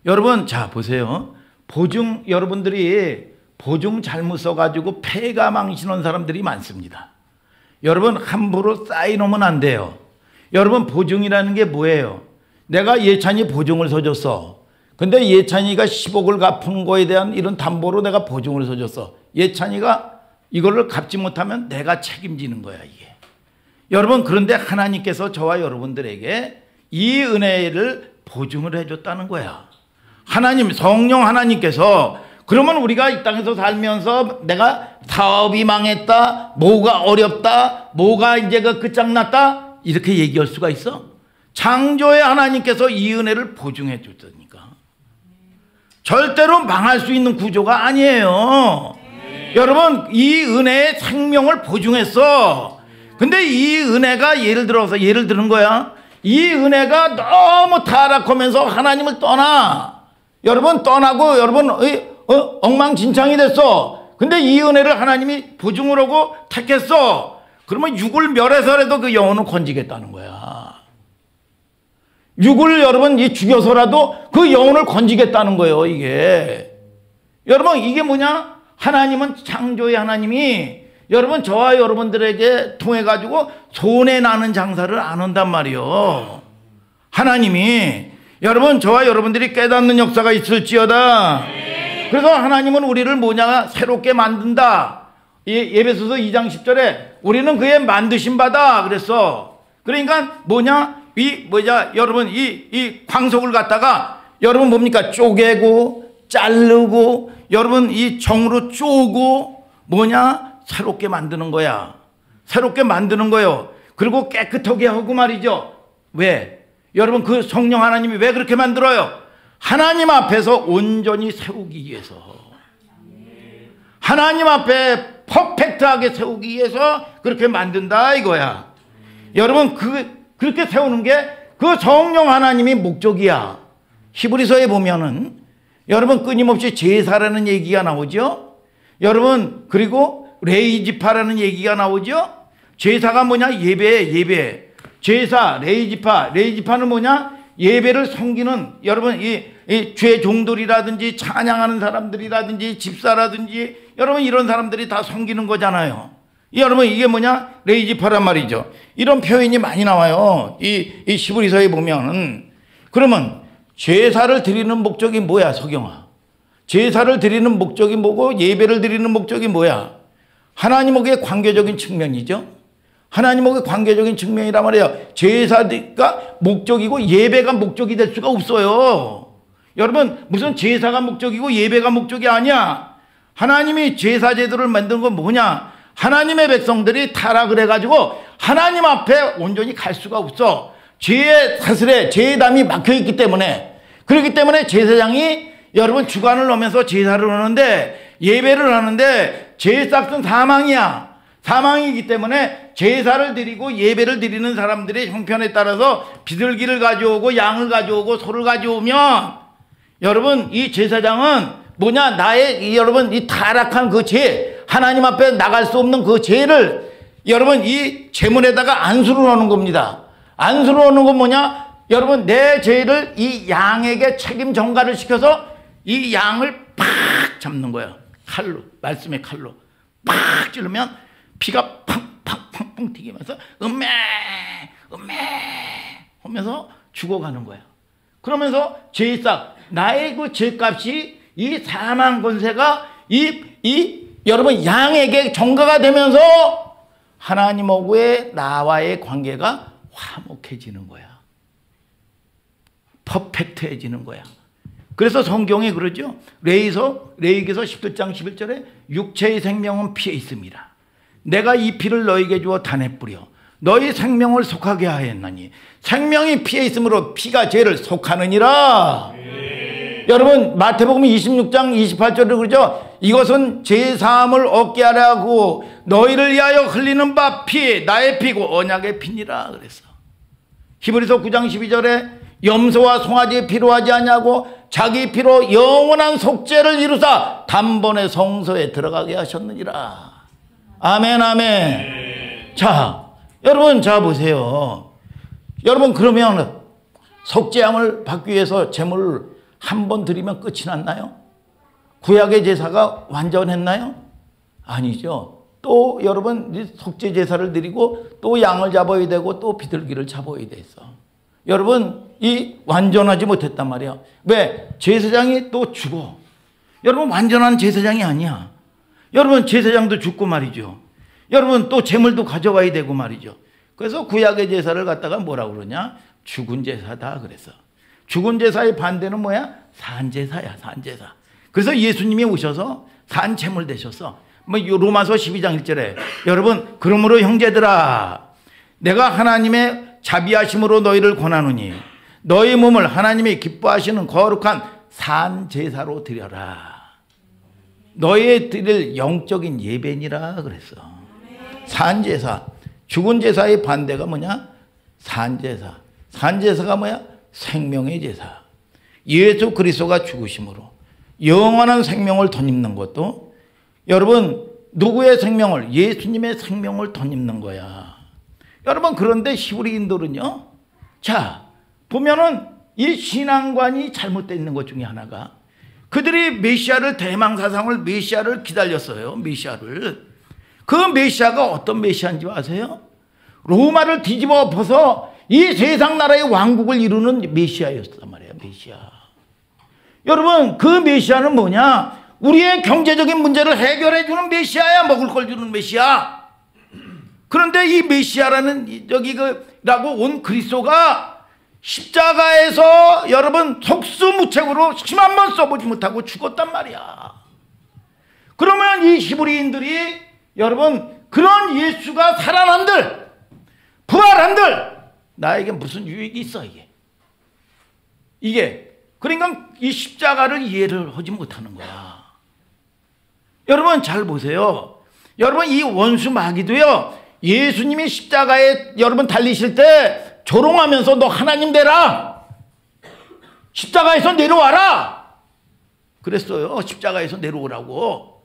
여러분, 자 보세요. 보증, 여러분들이 보증 잘못 써가지고 폐가 망신한 사람들이 많습니다. 여러분, 함부로 쌓여놓으면 안 돼요. 여러분, 보증이라는 게 뭐예요? 내가 예찬이 보증을 서줬어. 근데 예찬이가 10억을 갚은 거에 대한 이런 담보로 내가 보증을 서줬어. 예찬이가 이거를 갚지 못하면 내가 책임지는 거야, 이게. 여러분, 그런데 하나님께서 저와 여러분들에게 이 은혜를 보증을 해줬다는 거야. 하나님, 성령 하나님께서, 그러면 우리가 이 땅에서 살면서 내가 사업이 망했다, 뭐가 어렵다, 뭐가 이제 끝장났다, 이렇게 얘기할 수가 있어? 창조의 하나님께서 이 은혜를 보증해 줬다니까. 절대로 망할 수 있는 구조가 아니에요. 여러분, 이 은혜의 생명을 보증했어. 근데 이 은혜가 예를 드는 거야. 이 은혜가 너무 타락하면서 하나님을 떠나. 여러분, 떠나고 여러분 엉망진창이 됐어. 근데 이 은혜를 하나님이 보증을 하고 택했어. 그러면 육을 멸해서라도 그 영혼을 건지겠다는 거야. 육을 여러분 죽여서라도 그 영혼을 건지겠다는 거예요, 이게. 여러분, 이게 뭐냐? 하나님은, 창조의 하나님이 여러분 저와 여러분들에게 통해 가지고 손해 나는 장사를 안 한단 말이요. 하나님이 여러분 저와 여러분들이 깨닫는 역사가 있을지어다. 그래서 하나님은 우리를 뭐냐? 새롭게 만든다. 에베소서 2장 10절에 우리는 그의 만드신 바다 그랬어. 그러니까 뭐냐? 여러분 이 광석을 갖다가 여러분 뭡니까? 쪼개고 자르고 여러분 이 정으로 쪼고 뭐냐? 새롭게 만드는 거야. 새롭게 만드는 거예요. 그리고 깨끗하게 하고 말이죠. 왜? 여러분, 그 성령 하나님이 왜 그렇게 만들어요? 하나님 앞에서 온전히 세우기 위해서. 하나님 앞에 퍼펙트하게 세우기 위해서 그렇게 만든다 이거야. 여러분, 그렇게 세우는 게 그 성령 하나님이 목적이야. 히브리서에 보면은 여러분 끊임없이 제사라는 얘기가 나오죠. 여러분, 그리고 레이지파라는 얘기가 나오죠. 제사가 뭐냐? 예배. 제사, 레이지파는 뭐냐? 예배를 섬기는, 여러분 이 죄종들이라든지 찬양하는 사람들이라든지 집사라든지 여러분 이런 사람들이 다 섬기는 거잖아요. 여러분, 이게 뭐냐? 레이지파란 말이죠. 이런 표현이 많이 나와요. 이 히브리서에 보면은. 그러면 제사를 드리는 목적이 뭐야, 석영아? 제사를 드리는 목적이 뭐고 예배를 드리는 목적이 뭐야? 하나님에게 관계적인 측면이죠. 하나님에게 관계적인 측면이란 말이에요. 제사가 목적이고 예배가 목적이 될 수가 없어요. 여러분, 무슨 제사가 목적이고 예배가 목적이 아니야. 하나님이 제사 제도를 만든 건 뭐냐? 하나님의 백성들이 타락을 해가지고 하나님 앞에 온전히 갈 수가 없어. 죄의 사슬에 죄의 담이 막혀있기 때문에. 그렇기 때문에 제사장이 여러분 주관을 하면서 제사를 하는데, 예배를 하는데 제사값은 사망이야. 사망이기 때문에 제사를 드리고 예배를 드리는 사람들의 형편에 따라서 비둘기를 가져오고 양을 가져오고 소를 가져오면 여러분 이 제사장은 뭐냐? 여러분 이 타락한 그 죄, 하나님 앞에 나갈 수 없는 그 죄를 여러분 이 제물에다가 안수를 하는 겁니다. 안수를 하는 건 뭐냐? 여러분, 내 죄를 이 양에게 책임 전가를 시켜서 이 양을 팍 잡는 거예요. 칼로, 말씀의 칼로 팍 찌르면 피가 팡팡팡팡 튀기면서 음메 하면서 죽어가는 거예요. 그러면서 죄값, 나의 그 죄값이 이 사망 권세가 여러분 양에게 전가가 되면서 하나님하고의 나와의 관계가 화목해지는 거야. 퍼펙트해지는 거야. 그래서 성경에 그러죠. 레위기서 17장 11절에 육체의 생명은 피에 있습니다. 내가 이 피를 너에게 주어 단에 뿌려 너희 생명을 속하게 하였나니 생명이 피에 있으므로 피가 죄를 속하느니라. 여러분, 마태복음 26장 28절을 그러죠. 이것은 죄사함을 얻게 하라고 너희를 위하여 흘리는 바 피, 나의 피고 언약의 피니라 그랬어. 히브리서 9장 12절에 염소와 송아지에 필요하지 않냐고 자기 피로 영원한 속죄를 이루사 단번에 성소에 들어가게 하셨느니라. 아멘, 아멘. 자, 여러분, 자 보세요. 여러분, 그러면 속죄함을 받기 위해서 제물을 한 번 드리면 끝이 났나요? 구약의 제사가 완전했나요? 아니죠. 또 여러분, 속죄 제사를 드리고 또 양을 잡아야 되고 또 비둘기를 잡아야 됐어. 여러분, 이 완전하지 못했단 말이야. 왜? 제사장이 또 죽어. 여러분, 완전한 제사장이 아니야. 여러분, 제사장도 죽고 말이죠. 여러분, 또 제물도 가져와야 되고 말이죠. 그래서 구약의 제사를 갖다가 뭐라고 그러냐? 죽은 제사다 그래서. 죽은 제사의 반대는 뭐야? 산제사야, 산제사. 그래서 예수님이 오셔서 산제물 되셔서 뭐 로마서 12장 1절에 여러분, 그러므로 형제들아, 내가 하나님의 자비하심으로 너희를 권하노니 너희 몸을 하나님이 기뻐하시는 거룩한 산제사로 드려라. 너희의 드릴 영적인 예배니라 그랬어. 산제사. 죽은 제사의 반대가 뭐냐? 산제사. 산제사가 뭐야? 생명의 제사. 예수 그리스도가 죽으심으로 영원한 생명을 덧입는 것도 여러분, 누구의 생명을? 예수님의 생명을 덧입는 거야. 여러분, 그런데 히브리인들은요, 자 보면은 이 신앙관이 잘못되어 있는 것 중에 하나가, 그들이 메시아를, 대망사상을, 메시아를 기다렸어요. 메시아를. 그 메시아가 어떤 메시아인지 아세요? 로마를 뒤집어 엎어서 이 세상 나라의 왕국을 이루는 메시아였단 말이에요. 메시아. 여러분, 그 메시아는 뭐냐? 우리의 경제적인 문제를 해결해 주는 메시아야. 먹을 걸 주는 메시아. 그런데 이 메시아라는 라고 온 그리스도가 십자가에서 여러분 속수무책으로 침 한 번 써보지 못하고 죽었단 말이야. 그러면 이 히브리인들이 여러분, 그런 예수가 살아난들, 부활한들 나에게 무슨 유익이 있어 이게 그러니까 이 십자가를 이해를 하지 못하는 거야. 여러분, 잘 보세요. 여러분, 이 원수 마귀도요, 예수님이 십자가에 여러분 달리실 때 조롱하면서 너 하나님 되라, 십자가에서 내려와라 그랬어요. 십자가에서 내려오라고.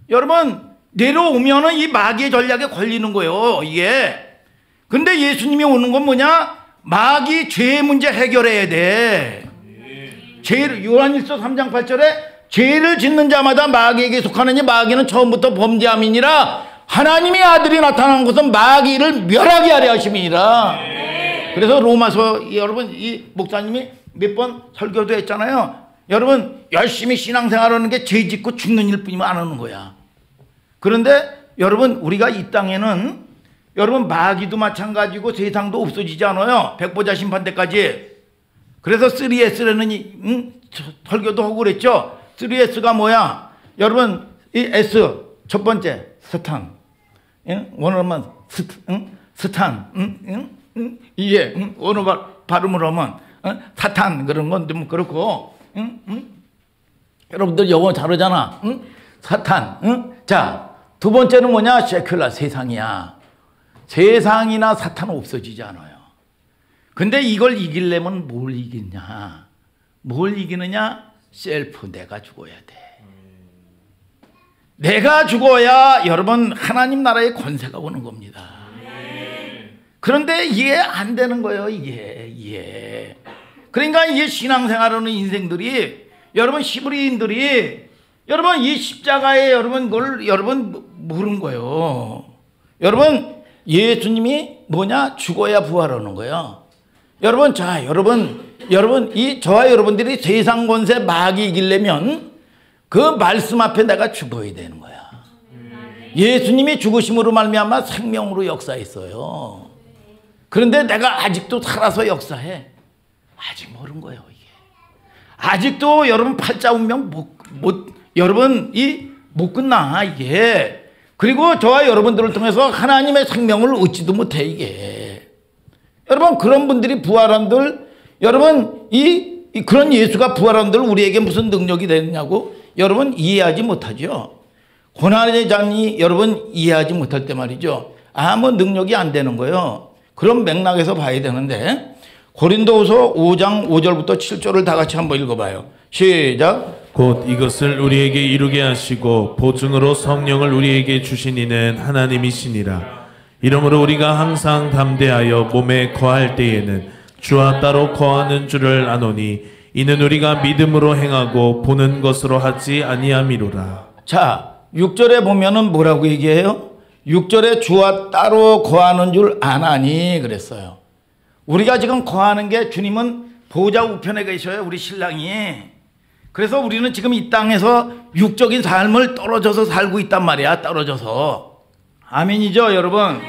여러분, 내려오면은 이 마귀의 전략에 걸리는 거예요, 이게. 근데 예수님이 오는 건 뭐냐? 마귀 죄의 문제 해결해야 돼. 죄를, 요한일서 3장 8절에 죄를 짓는 자마다 마귀에게 속하느니 마귀는 처음부터 범죄함이니라. 하나님의 아들이 나타난 것은 마귀를 멸하게 하려 하심이니라. 그래서 로마서, 여러분, 이 목사님이 몇 번 설교도 했잖아요. 여러분, 열심히 신앙생활하는 게 죄 짓고 죽는 일뿐이면 안 하는 거야. 그런데 여러분, 우리가 이 땅에는 여러분 마귀도 마찬가지고 세상도 없어지지 않아요. 백보자 심판 때까지. 그래서 3S라는 설교도 하고 그랬죠. 3S가 뭐야? 여러분, 이 S 첫 번째 스탄, 원어만 스탄, 이게 원어 발음으로 하면 사탄 그런 건 좀 그렇고, 여러분들 영어 잘하잖아. 사탄. 자, 두 번째는 뭐냐? 세큘라, 세상이야. 세상이나 사탄은 없어지지 않아요. 근데 이걸 이기려면 뭘 이기냐? 뭘 이기느냐? 셀프, 내가 죽어야 돼. 내가 죽어야 여러분 하나님 나라의 권세가 오는 겁니다. 그런데 이게 안 되는 거예요. 이게. 그러니까 이게 신앙생활하는 인생들이, 여러분 히브리인들이 여러분 이 십자가에 여러분 그걸 여러분 모르는 거예요. 여러분, 예수님이 뭐냐? 죽어야 부활하는 거예요. 여러분, 자, 여러분 이 저와 여러분들이 세상 권세 마귀 이기려면 그 말씀 앞에 내가 죽어야 되는 거야. 예수님이 죽으심으로 말미암아 생명으로 역사했어요. 그런데 내가 아직도 살아서 역사해. 아직 모르는 거예요, 이게. 아직도 여러분 팔자 운명 여러분 못 끝나 이게. 그리고 저와 여러분들을 통해서 하나님의 생명을 얻지도 못해 이게. 여러분, 그런 분들이 부활한들, 여러분 그런 예수가 부활한들 우리에게 무슨 능력이 되느냐고 여러분 이해하지 못하죠. 고난의 장이 여러분 이해하지 못할 때 말이죠, 아무 능력이 안 되는 거예요. 그런 맥락에서 봐야 되는데, 고린도후서 5장 5절부터 7절을 다 같이 한번 읽어봐요. 시작. 곧 이것을 우리에게 이루게 하시고 보증으로 성령을 우리에게 주신 이는 하나님이시니라. 이러므로 우리가 항상 담대하여 몸에 거할 때에는 주와 따로 거하는 줄을 아노니 이는 우리가 믿음으로 행하고 보는 것으로 하지 아니함이로라. 자, 6절에 보면은 뭐라고 얘기해요? 6절에 주와 따로 거하는 줄 아나니 그랬어요. 우리가 지금 거하는 게 주님은 보좌 우편에 계셔요. 우리 신랑이. 그래서 우리는 지금 이 땅에서 육적인 삶을 떨어져서 살고 있단 말이야. 떨어져서. 아멘이죠, 여러분?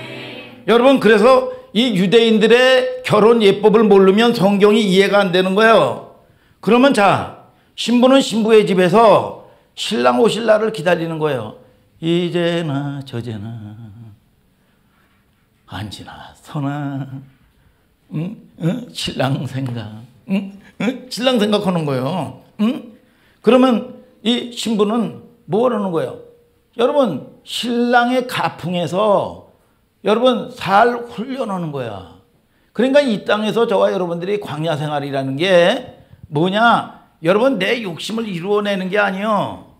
여러분, 그래서 이 유대인들의 결혼 예법을 모르면 성경이 이해가 안 되는 거예요. 그러면 자, 신부는 신부의 집에서 신랑 오실 날을 기다리는 거예요. 이제나 저제나 안지나 서나 신랑 생각 신랑 생각하는 거예요. 그러면 이 신부는 뭐라는 거예요? 여러분, 신랑의 가풍에서 여러분 살 훈련하는 거야. 그러니까 이 땅에서 저와 여러분들이 광야 생활이라는 게 뭐냐? 여러분, 내 욕심을 이루어내는 게 아니요.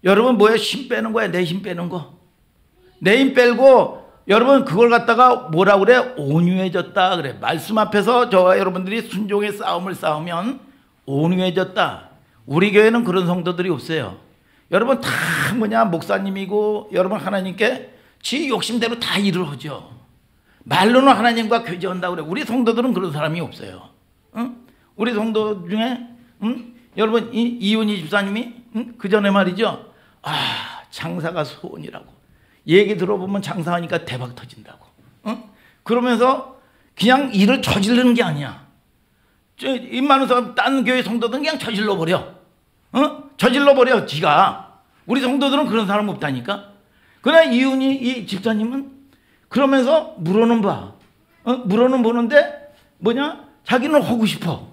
여러분, 뭐야? 힘 빼는 거야. 내 힘 빼는 거. 내 힘 빼고 여러분 그걸 갖다가 뭐라 그래? 온유해졌다 그래. 말씀 앞에서 저와 여러분들이 순종의 싸움을 싸우면 온유해졌다. 우리 교회는 그런 성도들이 없어요. 여러분 다 뭐냐? 목사님이고 여러분 하나님께 지 욕심대로 다 일을 하죠. 말로는 하나님과 교제한다고 그래. 우리 성도들은 그런 사람이 없어요. 응? 우리 성도 중에 여러분 이윤희 집사님이 그 전에 말이죠. 아, 장사가 소원이라고. 얘기 들어보면 장사하니까 대박 터진다고. 그러면서 그냥 일을 저지르는 게 아니야. 입 많은 사람, 딴 교회 성도들은 그냥 저질러 버려. 저질러 버려, 지가. 우리 성도들은 그런 사람 없다니까. 그러나 이윤희 이 집사님은 그러면서 물어는 봐. 물어는 보는데 뭐냐? 자기는 하고 싶어.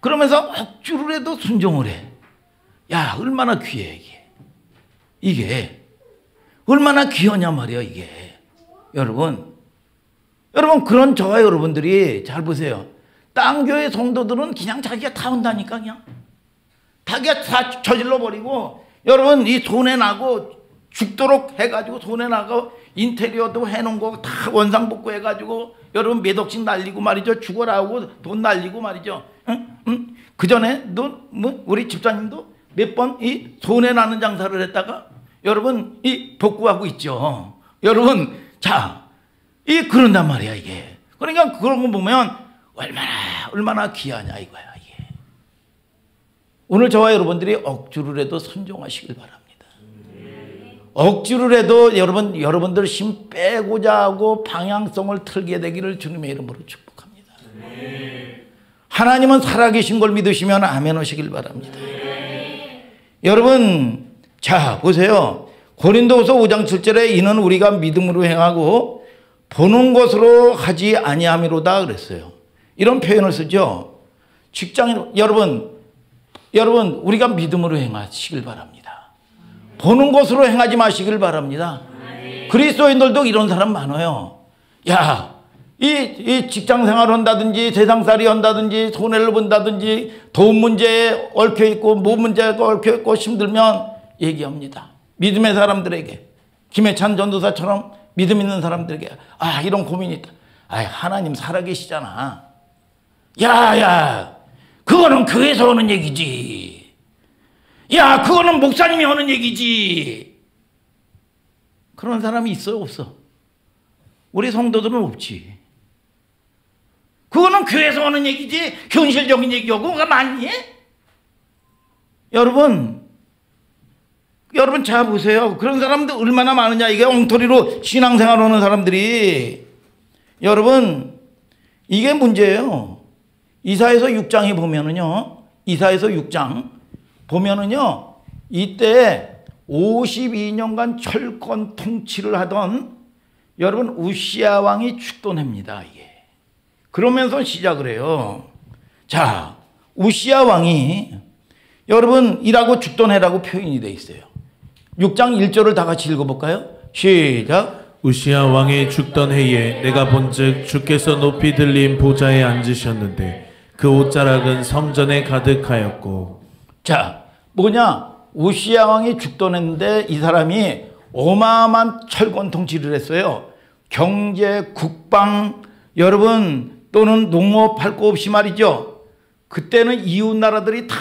그러면서 억지로 해도 순종을 해. 야, 얼마나 귀해 이게. 이게 얼마나 귀하냐 말이야 이게. 여러분 그런 저와 여러분들이 잘 보세요. 땅 교회 성도들은 그냥 자기가 다 한다니까. 그냥 자기가 다 저질러 버리고 여러분 이 손해 나고 죽도록 해가지고 손해 나고 인테리어도 해놓은 거 다 원상복구 해가지고 여러분 몇 억씩 날리고 말이죠. 죽어라 하고 돈 날리고 말이죠. 그 전에 뭐 우리 집사님도 몇 번 이 손해 나는 장사를 했다가 여러분 이 복구하고 있죠. 여러분 자, 이 그런단 말이야 이게. 그러니까 그런 거 보면 얼마나 귀하냐 이거야 이게. 오늘 저와 여러분들이 억지로라도 순종하시길 바랍니다. 억지로라도 여러분들 힘 빼고자 하고 방향성을 틀게 되기를 주님의 이름으로 축복합니다. 하나님은 살아계신 걸 믿으시면 아멘 하시길 바랍니다. 여러분 자 보세요. 고린도후서 5장 7절에 이는 우리가 믿음으로 행하고 보는 것으로 하지 아니함이로다 그랬어요. 이런 표현을 쓰죠. 직장인 여러분 우리가 믿음으로 행하시길 바랍니다. 보는 것으로 행하지 마시길 바랍니다. 그리스도인들도 이런 사람 많아요. 야, 이 직장 생활 한다든지 세상살이 한다든지 손해를 본다든지 돈 문제에 얽혀있고 뭐 문제가 얽혀있고 힘들면 얘기합니다. 믿음의 사람들에게, 김해찬 전도사처럼 믿음 있는 사람들에게 아 이런 고민이 있다. 아 하나님 살아계시잖아. 야 그거는 교회에서 하는 얘기지. 야 그거는 목사님이 하는 얘기지. 그런 사람이 있어요 없어? 우리 성도들은 없지. 그거는 교회에서 하는 얘기지 현실적인 얘기하고 뭐가 많이 해? 여러분 잘 보세요. 그런 사람들 얼마나 많으냐. 이게 엉터리로 신앙생활하는 사람들이. 여러분 이게 문제예요. 이사야서 6장에 보면은요. 이사야서 6장 보면은요. 이때 52년간 철권 통치를 하던 여러분 우시야 왕이 죽도냅니다. 이게. 그러면서 시작을 해요. 자, 우시야 왕이 여러분 이라고 죽도내라고 표현이 되어 있어요. 6장 1절을 다 같이 읽어볼까요? 시작. 우시야 왕이 죽던 해에 내가 본즉 주께서 높이 들린 보좌에 앉으셨는데 그 옷자락은 성전에 가득하였고. 자, 뭐냐? 우시야 왕이 죽던 했는데 이 사람이 어마어마한 철권 통치를 했어요. 경제, 국방, 여러분 또는 농업 할 거 없이 말이죠. 그때는 이웃 나라들이 다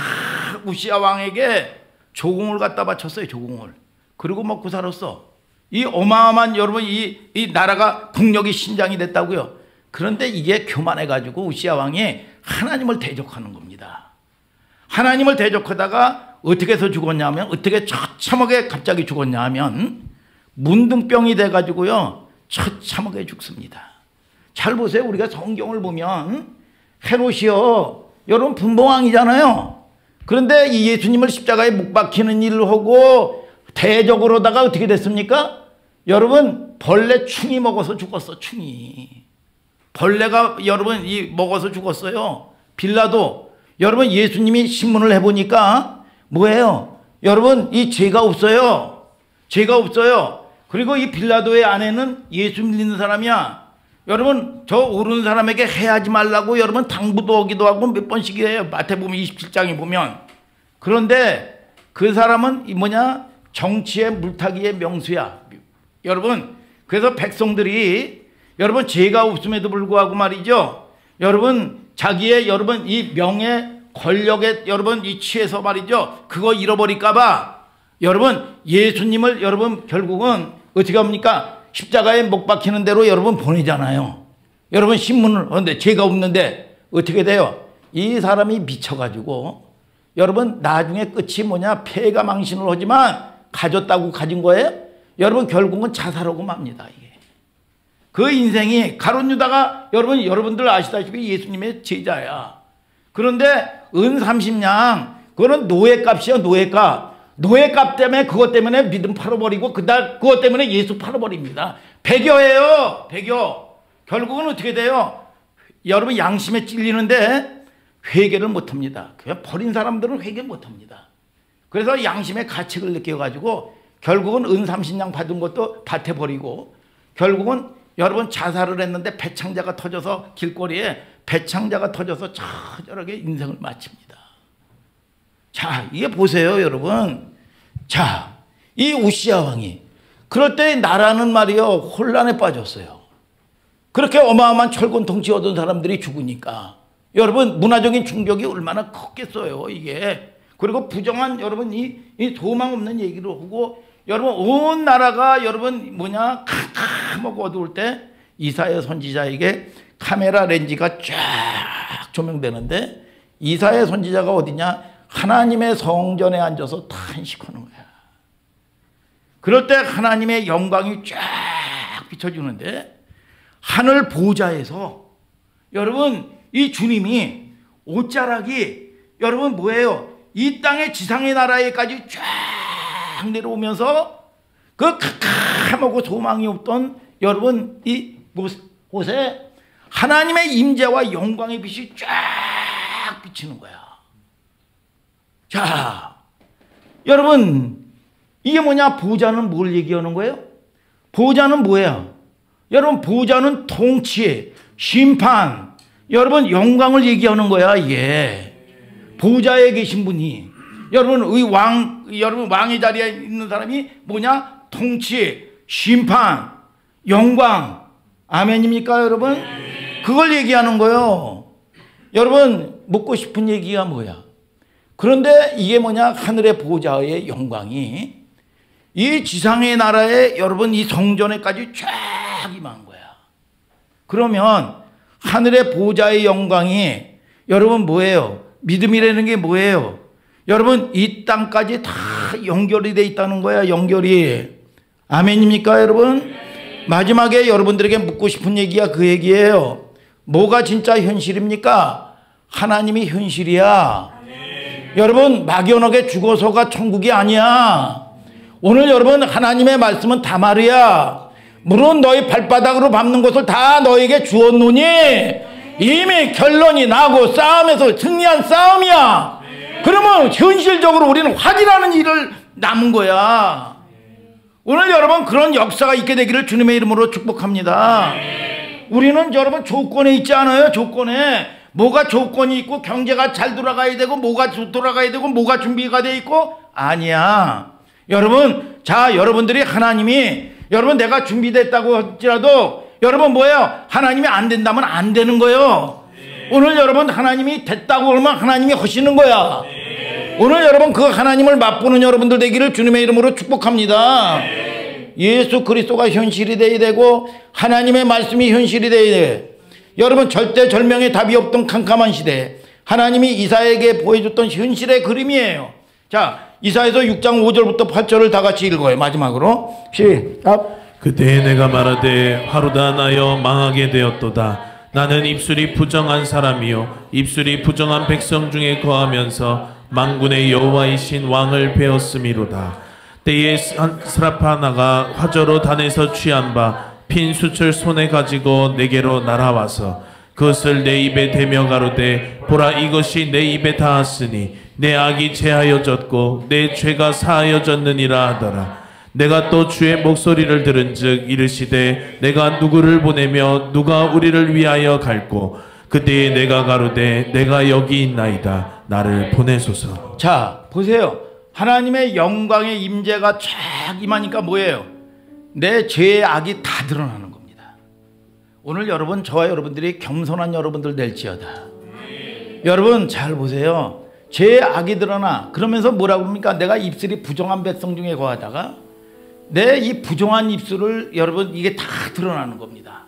우시야 왕에게 조공을 갖다 바쳤어요. 조공을. 그리고 먹고 살았어. 이 어마어마한 여러분 이 나라가 국력이 신장이 됐다고요. 그런데 이게 교만해가지고 우시야 왕이 하나님을 대적하는 겁니다. 하나님을 대적하다가 어떻게 해서 죽었냐면, 어떻게 처참하게 갑자기 죽었냐 하면 문둥병이 돼가지고요 처참하게 죽습니다. 잘 보세요. 우리가 성경을 보면 헤롯이요 여러분 분봉왕이잖아요. 그런데 이 예수님을 십자가에 못 박히는 일을 하고 대적으로다가 어떻게 됐습니까? 여러분 벌레 충이 먹어서 죽었어. 충이 벌레가 여러분 먹어서 죽었어요. 빌라도 여러분 예수님이 신문을 해보니까 뭐예요? 여러분 이 죄가 없어요. 죄가 없어요. 그리고 이 빌라도의 아내는 예수 믿는 사람이야. 여러분 저 오르는 사람에게 해하지 말라고 여러분 당부도 하기도 하고 몇 번씩 해요. 마태복음 27장에 보면. 그런데 그 사람은 뭐냐? 정치의 물타기의 명수야. 여러분 그래서 백성들이 여러분 죄가 없음에도 불구하고 말이죠. 여러분 자기의 여러분 이 명예 권력에 여러분 이 취해서 말이죠. 그거 잃어버릴까봐 여러분 예수님을 여러분 결국은 어떻게 합니까? 십자가에 못 박히는 대로 여러분 보내잖아요. 여러분 신문을 하는데 죄가 없는데 어떻게 돼요? 이 사람이 미쳐가지고 여러분 나중에 끝이 뭐냐? 폐가 망신을 하지만 가졌다고 가진 거예요? 여러분 결국은 자살하고 맙니다. 이게 그 인생이 가룟 유다가 여러분들 아시다시피 예수님의 제자야. 그런데 은 30냥 그거는 노예값이야. 노예값 때문에 그것 때문에 믿음 팔아버리고 그것 때문에 예수 팔아버립니다. 배교예요. 배교. 결국은 어떻게 돼요? 여러분 양심에 찔리는데 회개를 못합니다. 그냥 버린 사람들은 회개 못합니다. 그래서 양심의 가책을 느껴가지고 결국은 은 30냥 받은 것도 밭에 버리고 결국은 여러분 자살을 했는데 배창자가 터져서 길거리에 배창자가 터져서 처절하게 인생을 마칩니다. 자, 이게 보세요, 여러분. 자, 이 우시야 왕이 그럴 때 나라는 말이요 혼란에 빠졌어요. 그렇게 어마어마한 철권 통치 얻은 사람들이 죽으니까 여러분 문화적인 충격이 얼마나 컸겠어요, 이게. 그리고 부정한 여러분 이 도망 없는 얘기를 하고 여러분 온 나라가 여러분 뭐냐 캄캄하고 어두울 때 이사야 선지자에게 카메라 렌즈가 쫙 조명되는데 이사야 선지자가 어디냐? 하나님의 성전에 앉아서 탄식하는 거야. 그럴 때 하나님의 영광이 쫙 비춰주는데 하늘 보좌에서 여러분 이 주님이 옷자락이 여러분 뭐예요? 이 땅의 지상의 나라에까지 쫙 내려오면서 그 캄캄하고 소망이 없던 여러분 이 곳에 하나님의 임재와 영광의 빛이 쫙 비치는 거야. 자, 여러분 이게 뭐냐? 보좌는 뭘 얘기하는 거예요? 보좌는 뭐예요? 여러분 보좌는 통치, 심판, 여러분 영광을 얘기하는 거야. 이게 보좌에 계신 분이 여러분 여러분 왕의 자리에 있는 사람이 뭐냐? 통치, 심판, 영광. 아멘입니까 여러분? 그걸 얘기하는 거예요. 여러분 묻고 싶은 얘기가 뭐야? 그런데 이게 뭐냐? 하늘의 보좌의 영광이 이 지상의 나라에 여러분 이 성전에까지 쫙 임한 거야. 그러면 하늘의 보좌의 영광이 여러분 뭐예요? 믿음이라는 게 뭐예요? 여러분 이 땅까지 다 연결이 돼 있다는 거야. 연결이. 아멘입니까 여러분? 마지막에 여러분들에게 묻고 싶은 얘기가 그 얘기예요. 뭐가 진짜 현실입니까? 하나님이 현실이야. 여러분 막연하게 죽어서가 천국이 아니야. 오늘 여러분 하나님의 말씀은 다 말이야. 물론 너희 발바닥으로 밟는 것을 다 너에게 주었노니 이미 결론이 나고 싸움에서 승리한 싸움이야. 그러면 현실적으로 우리는 확인하는 일을 남은 거야. 오늘 여러분 그런 역사가 있게 되기를 주님의 이름으로 축복합니다. 우리는 여러분 조건에 있지 않아요. 조건에 뭐가 조건이 있고 경제가 잘 돌아가야 되고 뭐가 돌아가야 되고 뭐가 준비가 돼 있고 아니야. 여러분, 자, 여러분들이 하나님이 여러분 내가 준비됐다고 할지라도 여러분 뭐예요? 하나님이 안 된다면 안 되는 거예요. 오늘 여러분 하나님이 됐다고 그러면 하나님이 하시는 거야. 오늘 여러분 그 하나님을 맛보는 여러분들 되기를 주님의 이름으로 축복합니다. 예수 그리스도가 현실이 되어야 되고 하나님의 말씀이 현실이 되어야 돼. 여러분 절대절명의 답이 없던 캄캄한 시대에 하나님이 이사야에게 보여줬던 현실의 그림이에요. 자, 이사야서 6장 5절부터 8절을 다 같이 읽어요. 마지막으로 시작. 그때 내가 말하되 하루다 나여 망하게 되었도다. 나는 입술이 부정한 사람이요 입술이 부정한 백성 중에 거하면서 만군의 여호와이신 왕을 배웠음이로다. 때에 스라파나가 화저로 단에서 취한 바 핀 숯을 손에 가지고 내게로 날아와서 그것을 내 입에 대며 가로되 보라 이것이 내 입에 닿았으니 내 악이 제하여졌고 내 죄가 사하여졌느니라 하더라. 내가 또 주의 목소리를 들은즉 이르시되 내가 누구를 보내며 누가 우리를 위하여 갈고 그때에 내가 가로되 내가 여기 있나이다 나를 보내소서. 자, 보세요. 하나님의 영광의 임재가 쫙 임하니까 뭐예요? 내 죄의 악이 다 드러나는 겁니다. 오늘 여러분, 저와 여러분들이 겸손한 여러분들 될지어다. 여러분 잘 보세요. 죄의 악이 드러나. 그러면서 뭐라고 합니까? 내가 입술이 부정한 백성 중에 거하다가 내 이 부정한 입술을 여러분 이게 다 드러나는 겁니다.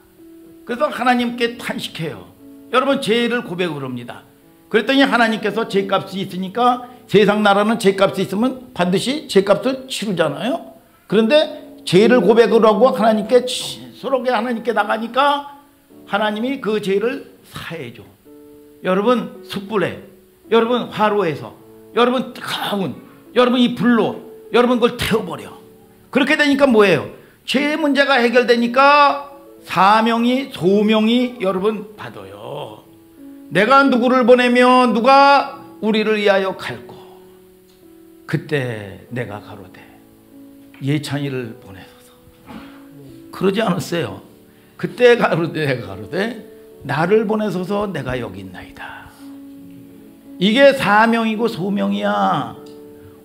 그래서 하나님께 탄식해요. 여러분 죄를 고백을 합니다. 그랬더니 하나님께서 죄값이 있으니까 세상 나라는 죄값이 있으면 반드시 죄값을 치르잖아요. 그런데 죄를 고백을 하고 하나님께 서로게 하나님께 나가니까 하나님이 그 죄를 사해줘. 여러분 숯불에, 여러분 화로에서, 여러분 뜨거운 여러분 이 불로 여러분 그걸 태워버려. 그렇게 되니까 뭐예요? 죄의 문제가 해결되니까 사명이 소명이 여러분 받아요. 내가 누구를 보내며 누가 우리를 위하여 갈고 그때 내가 가로되 예찬이를 보내소서. 그러지 않았어요. 그때 가로되 내가 가로되 나를 보내소서 내가 여기 있나이다. 이게 사명이고 소명이야.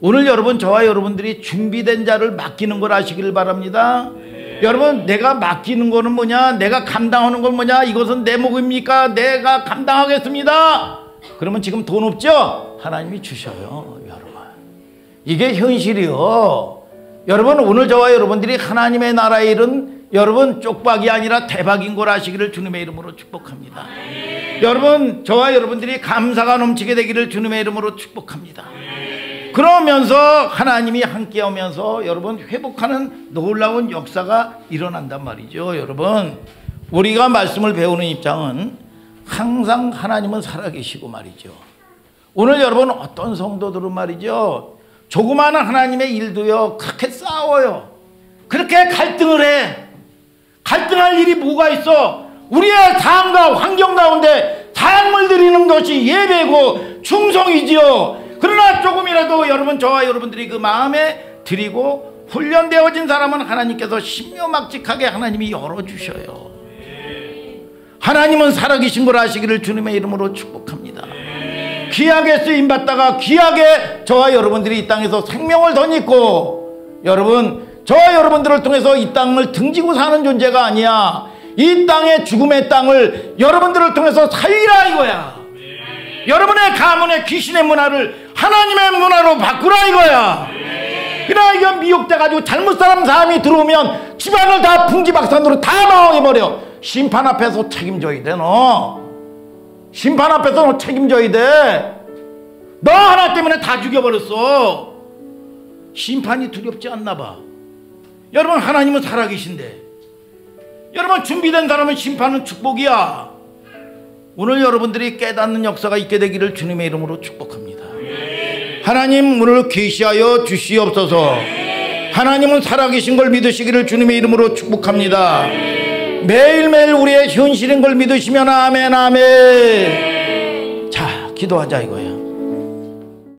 오늘 여러분 저와 여러분들이 준비된 자를 맡기는 걸 아시길 바랍니다. 여러분 내가 맡기는 거는 뭐냐? 내가 감당하는 건 뭐냐? 이것은 내 몫입니까? 내가 감당하겠습니다. 그러면 지금 돈 없죠? 하나님이 주셔요. 여러분 이게 현실이요. 여러분 오늘 저와 여러분들이 하나님의 나라의 일은 여러분 쪽박이 아니라 대박인 걸 아시기를 주님의 이름으로 축복합니다. 여러분 저와 여러분들이 감사가 넘치게 되기를 주님의 이름으로 축복합니다. 그러면서 하나님이 함께 하면서 여러분 회복하는 놀라운 역사가 일어난단 말이죠. 여러분 우리가 말씀을 배우는 입장은 항상 하나님은 살아계시고 말이죠. 오늘 여러분 어떤 성도들은 말이죠 조그마한 하나님의 일도요 그렇게 싸워요. 그렇게 갈등을 해. 갈등할 일이 뭐가 있어? 우리의 삶과 환경 가운데 삶을 드리는 것이 예배고 충성이지요. 그러나 조금이라도 여러분 저와 여러분들이 그 마음에 드리고 훈련되어진 사람은 하나님께서 신묘막직하게 하나님이 열어주셔요. 하나님은 살아계신 걸 아시기를 주님의 이름으로 축복합니다. 귀하게 쓰임받다가 귀하게 저와 여러분들이 이 땅에서 생명을 덧입고 여러분 저와 여러분들을 통해서 이 땅을 등지고 사는 존재가 아니야. 이 땅의 죽음의 땅을 여러분들을 통해서 살리라 이거야. 여러분의 가문의 귀신의 문화를 하나님의 문화로 바꾸라 이거야. 그러나 이거 미혹돼가지고 잘못 사람이 들어오면 집안을 다 풍지박산으로 다 망해버려. 심판 앞에서 책임져야 돼. 너 심판 앞에서 너 책임져야 돼. 너 하나 때문에 다 죽여버렸어. 심판이 두렵지 않나 봐. 여러분 하나님은 살아계신데 여러분 준비된 사람은 심판은 축복이야. 오늘 여러분들이 깨닫는 역사가 있게 되기를 주님의 이름으로 축복합니다. 하나님 오늘 계시하여 주시옵소서. 하나님은 살아계신 걸 믿으시기를 주님의 이름으로 축복합니다. 매일매일 우리의 현실인 걸 믿으시면 아멘 아멘. 자 기도하자 이거예요.